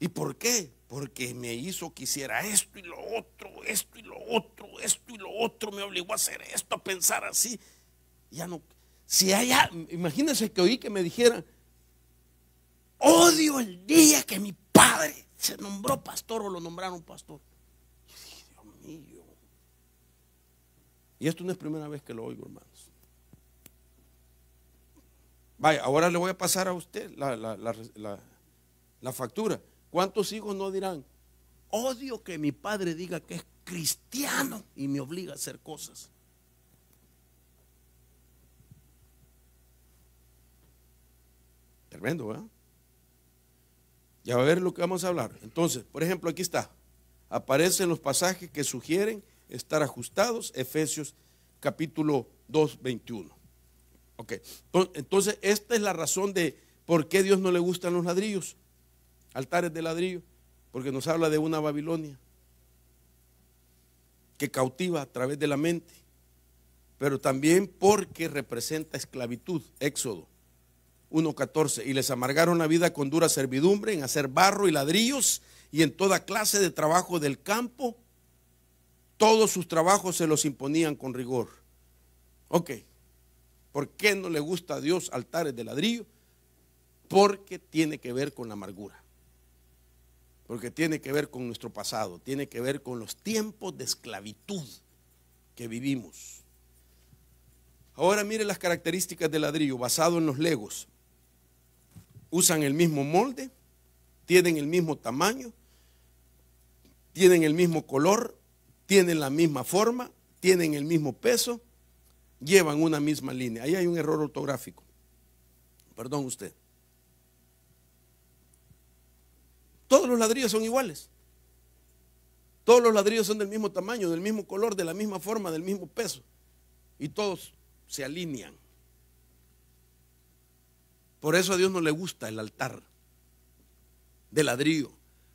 ¿Y por qué? Porque me hizo que hiciera esto y lo otro, esto y lo otro, esto y lo otro, me obligó a hacer esto, a pensar así. Ya no, si hay, imagínense que oí que me dijeran: odio el día que mi padre se nombró pastor o lo nombraron pastor. Dios mío. Y esto no es primera vez que lo oigo, hermanos. Vaya, ahora le voy a pasar a usted la factura. ¿Cuántos hijos no dirán: odio que mi padre diga que es cristiano y me obliga a hacer cosas? Tremendo, ¿verdad? Ya va a ver lo que vamos a hablar. Entonces, por ejemplo, aquí está. Aparecen los pasajes que sugieren estar ajustados. Efesios capítulo 2, 21. Ok. Entonces, esta es la razón de por qué a Dios no le gustan los ladrillos, altares de ladrillo. Porque nos habla de una Babilonia que cautiva a través de la mente. Pero también porque representa esclavitud. Éxodo 1:14, y les amargaron la vida con dura servidumbre en hacer barro y ladrillos y en toda clase de trabajo del campo. Todos sus trabajos se los imponían con rigor. Ok, ¿por qué no le gusta a Dios altares de ladrillo? Porque tiene que ver con la amargura, porque tiene que ver con nuestro pasado, tiene que ver con los tiempos de esclavitud que vivimos. Ahora mire las características del ladrillo basado en los legos. Usan el mismo molde, tienen el mismo tamaño, tienen el mismo color, tienen la misma forma, tienen el mismo peso, llevan una misma línea. Ahí hay un error ortográfico. Perdón usted. Todos los ladrillos son iguales. Todos los ladrillos son del mismo tamaño, del mismo color, de la misma forma, del mismo peso. Y todos se alinean. Por eso a Dios no le gusta el altar de ladrillo,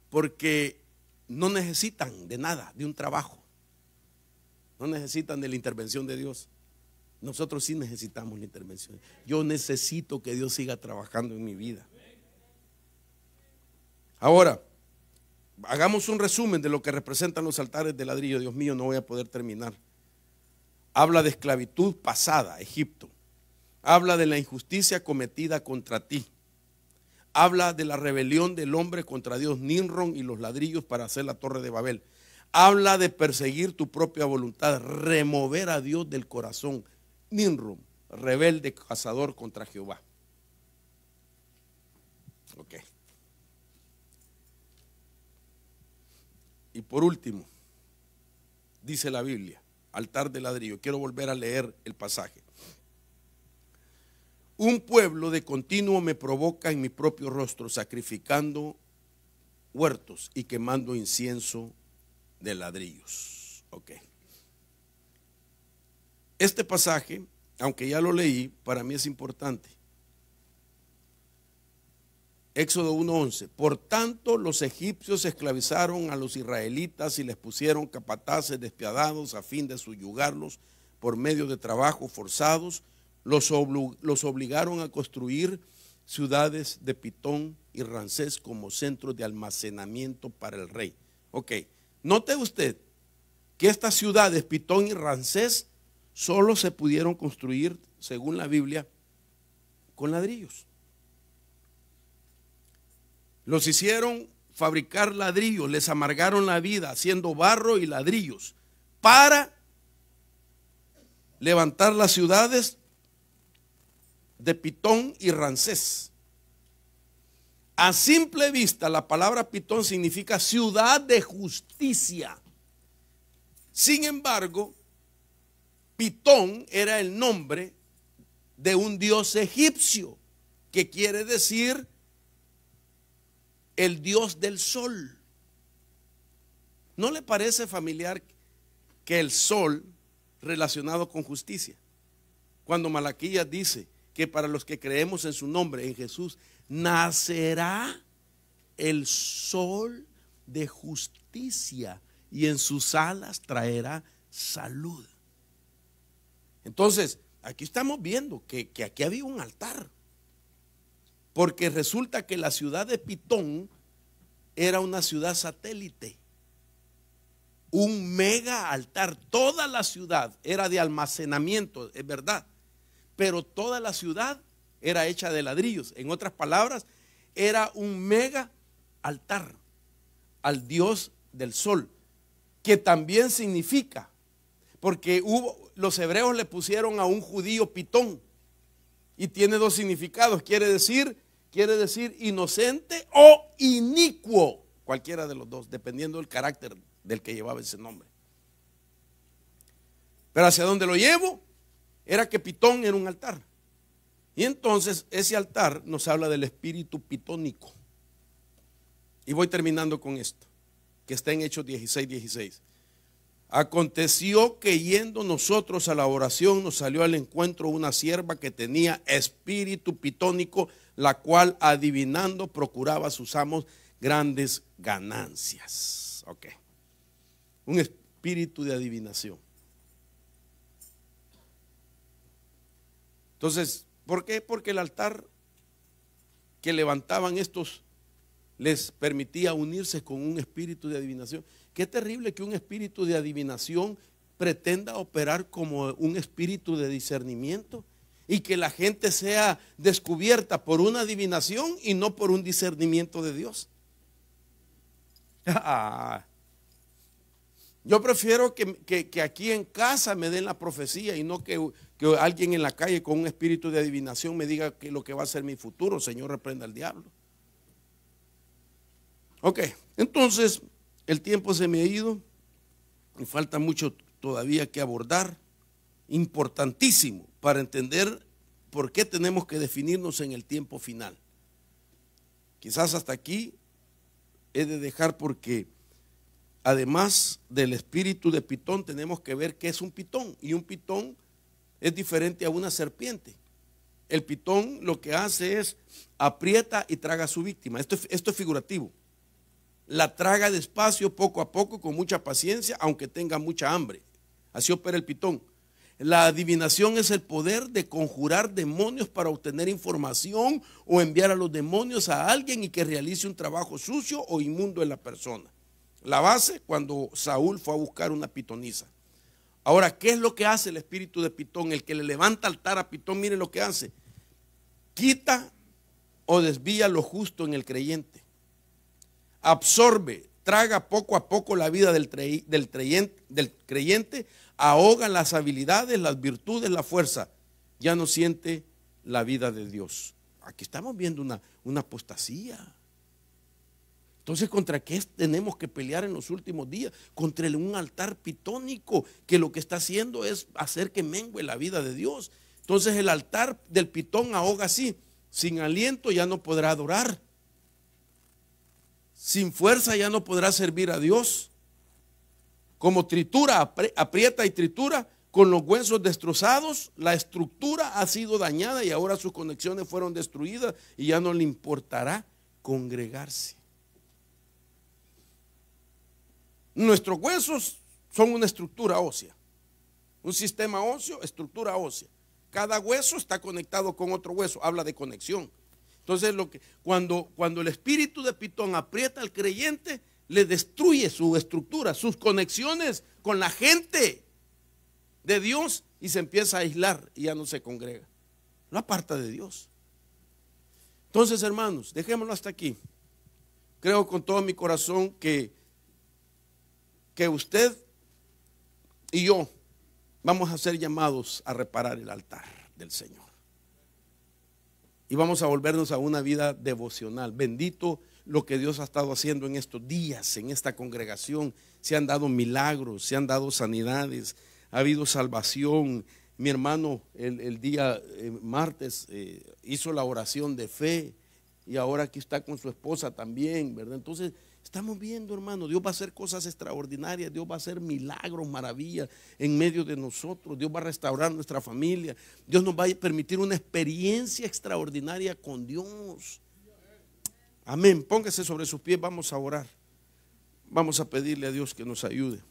porque no necesitan de nada, de un trabajo. No necesitan de la intervención de Dios. Nosotros sí necesitamos la intervención. Yo necesito que Dios siga trabajando en mi vida. Ahora, hagamos un resumen de lo que representan los altares de ladrillo. Dios mío, no voy a poder terminar. Habla de esclavitud pasada, Egipto. Habla de la injusticia cometida contra ti. Habla de la rebelión del hombre contra Dios, Nimrod y los ladrillos para hacer la torre de Babel. Habla de perseguir tu propia voluntad, remover a Dios del corazón, Nimrod, rebelde cazador contra Jehová. Ok. Y por último, dice la Biblia, altar de ladrillo. Quiero volver a leer el pasaje. Un pueblo de continuo me provoca en mi propio rostro, sacrificando huertos y quemando incienso de ladrillos. Ok. Este pasaje, aunque ya lo leí, para mí es importante. Éxodo 1:11. Por tanto, los egipcios esclavizaron a los israelitas y les pusieron capataces despiadados a fin de subyugarlos por medio de trabajos forzados. Los obligaron a construir ciudades de Pitón y Ramsés como centros de almacenamiento para el rey. Ok, note usted que estas ciudades, Pitón y Ramsés, solo se pudieron construir, según la Biblia, con ladrillos. Los hicieron fabricar ladrillos, les amargaron la vida haciendo barro y ladrillos para levantar las ciudades de Pitón y Ramsés. A simple vista, la palabra Pitón significa ciudad de justicia. Sin embargo, Pitón era el nombre de un dios egipcio, que quiere decir el dios del sol. ¿No le parece familiar que el sol relacionado con justicia? Cuando Malaquías dice que para los que creemos en su nombre, en Jesús, nacerá el sol de justicia y en sus alas traerá salud. Entonces, aquí estamos viendo que aquí había un altar, porque resulta que la ciudad de Pitón era una ciudad satélite, un mega altar. Toda la ciudad era de almacenamiento, es verdad, pero toda la ciudad era hecha de ladrillos. En otras palabras, era un mega altar. al dios del sol, que también significa, porque los hebreos le pusieron a un judío Pitón y tiene dos significados, quiere decir inocente o inicuo, cualquiera de los dos, dependiendo del carácter del que llevaba ese nombre. Pero hacia donde lo llevo era que Pitón era un altar. Y entonces ese altar nos habla del espíritu pitónico. Y voy terminando con esto, que está en Hechos 16:16. Aconteció que yendo nosotros a la oración, nos salió al encuentro una sierva que tenía espíritu pitónico, la cual adivinando procuraba a sus amos grandes ganancias. Ok. Un espíritu de adivinación. Entonces, ¿por qué? Porque el altar que levantaban estos les permitía unirse con un espíritu de adivinación. Qué terrible que un espíritu de adivinación pretenda operar como un espíritu de discernimiento y que la gente sea descubierta por una adivinación y no por un discernimiento de Dios. Yo prefiero que aquí en casa me den la profecía y no que alguien en la calle con un espíritu de adivinación me diga que lo que va a ser mi futuro. Señor, reprenda al diablo. Ok, entonces el tiempo se me ha ido y falta mucho todavía que abordar, importantísimo para entender por qué tenemos que definirnos en el tiempo final. Quizás hasta aquí he de dejar porque además del espíritu de Pitón tenemos que ver qué es un pitón, y un pitón es diferente a una serpiente. El pitón lo que hace es aprieta y traga a su víctima. Esto es figurativo. La traga despacio, poco a poco, con mucha paciencia, aunque tenga mucha hambre. Así opera el pitón. La adivinación es el poder de conjurar demonios para obtener información o enviar a los demonios a alguien y que realice un trabajo sucio o inmundo en la persona. La base cuando Saúl fue a buscar una pitonisa. Ahora, ¿qué es lo que hace el espíritu de Pitón? El que le levanta altar a Pitón, mire lo que hace. Quita o desvía lo justo en el creyente. Absorbe, traga poco a poco la vida del creyente, ahoga las habilidades, las virtudes, la fuerza. Ya no siente la vida de Dios. Aquí estamos viendo una apostasía. Entonces, ¿contra qué tenemos que pelear en los últimos días? Contra un altar pitónico que lo que está haciendo es hacer que mengue la vida de Dios. Entonces el altar del pitón ahoga así. Sin aliento ya no podrá adorar. Sin fuerza ya no podrá servir a Dios. Como tritura, aprieta y tritura, con los huesos destrozados, la estructura ha sido dañada y ahora sus conexiones fueron destruidas y ya no le importará congregarse. Nuestros huesos son una estructura ósea, un sistema óseo, estructura ósea. Cada hueso está conectado con otro hueso, habla de conexión. Entonces cuando el espíritu de Pitón aprieta al creyente, le destruye su estructura, sus conexiones con la gente de Dios y se empieza a aislar y ya no se congrega. Lo aparta de Dios. Entonces, hermanos, dejémoslo hasta aquí. Creo con todo mi corazón que usted y yo vamos a ser llamados a reparar el altar del Señor. Y vamos a volvernos a una vida devocional. Bendito lo que Dios ha estado haciendo en estos días, en esta congregación. Se han dado milagros, se han dado sanidades, ha habido salvación. Mi hermano el día martes hizo la oración de fe y ahora aquí está con su esposa también, ¿verdad? Entonces estamos viendo, hermano, Dios va a hacer cosas extraordinarias, Dios va a hacer milagros, maravillas en medio de nosotros, Dios va a restaurar nuestra familia, Dios nos va a permitir una experiencia extraordinaria con Dios. Amén. Póngase sobre sus pies, vamos a orar. Vamos a pedirle a Dios que nos ayude.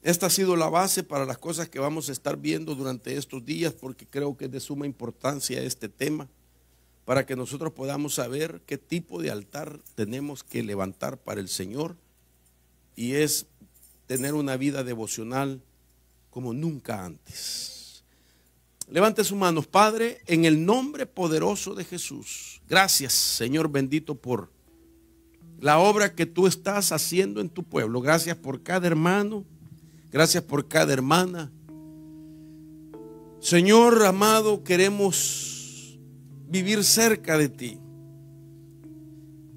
Esta ha sido la base para las cosas que vamos a estar viendo durante estos días, porque creo que es de suma importancia este tema, para que nosotros podamos saber qué tipo de altar tenemos que levantar para el Señor, y es tener una vida devocional como nunca antes. Levante sus manos. Padre, en el nombre poderoso de Jesús, gracias, Señor bendito, por la obra que tú estás haciendo en tu pueblo. Gracias por cada hermano, gracias por cada hermana. Señor amado, queremos vivir cerca de ti,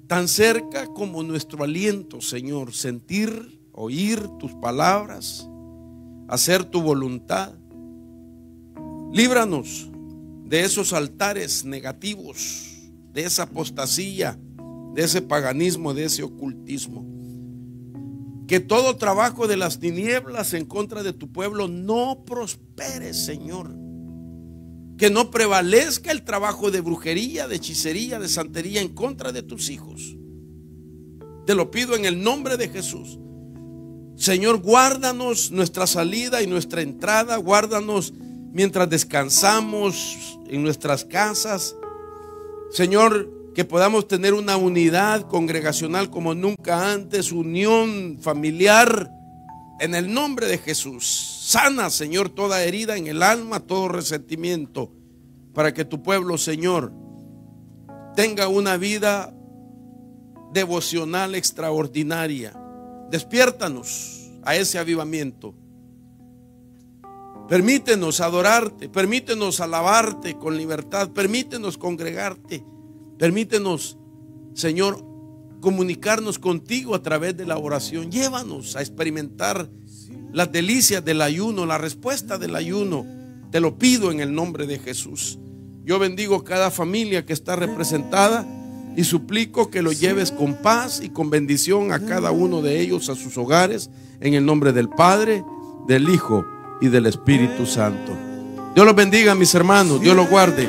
tan cerca como nuestro aliento, Señor, sentir, oír tus palabras, hacer tu voluntad. Líbranos de esos altares negativos, de esa apostasía, de ese paganismo, de ese ocultismo. Que todo trabajo de las tinieblas en contra de tu pueblo no prospere, Señor. Que no prevalezca el trabajo de brujería, de hechicería, de santería en contra de tus hijos. Te lo pido en el nombre de Jesús. Señor, guárdanos nuestra salida y nuestra entrada. Guárdanos mientras descansamos en nuestras casas. Señor, que podamos tener una unidad congregacional como nunca antes, unión familiar, en el nombre de Jesús. Sana, Señor, toda herida en el alma, todo resentimiento, para que tu pueblo, Señor, tenga una vida devocional extraordinaria. Despiértanos a ese avivamiento. Permítenos adorarte, permítenos alabarte con libertad, permítenos congregarte, permítenos, Señor, comunicarnos contigo a través de la oración. Llévanos a experimentar las delicias del ayuno, la respuesta del ayuno. Te lo pido en el nombre de Jesús. Yo bendigo cada familia que está representada y suplico que lo lleves con paz y con bendición a cada uno de ellos a sus hogares, en el nombre del Padre, del Hijo y del Espíritu Santo. Dios los bendiga, mis hermanos. Dios los guarde.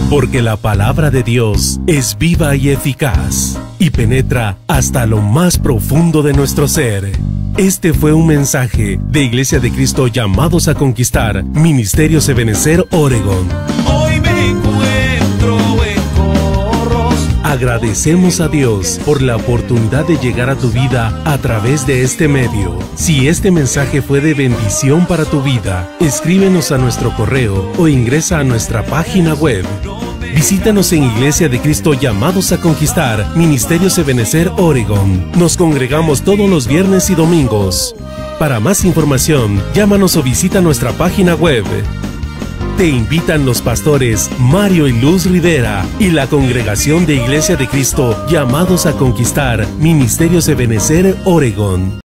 Porque la palabra de Dios es viva y eficaz y penetra hasta lo más profundo de nuestro ser. Este fue un mensaje de Iglesia de Cristo Llamados a Conquistar, Ministerios Ebenezer, Oregón. Hoy me encuentro en Corros. Agradecemos a Dios por la oportunidad de llegar a tu vida a través de este medio. Si este mensaje fue de bendición para tu vida, escríbenos a nuestro correo o ingresa a nuestra página web. Visítanos en Iglesia de Cristo Llamados a Conquistar, Ministerios Ebenezer, Oregón. Nos congregamos todos los viernes y domingos. Para más información, llámanos o visita nuestra página web. Te invitan los pastores Mario y Luz Rivera y la congregación de Iglesia de Cristo Llamados a Conquistar, Ministerios Ebenezer, Oregón.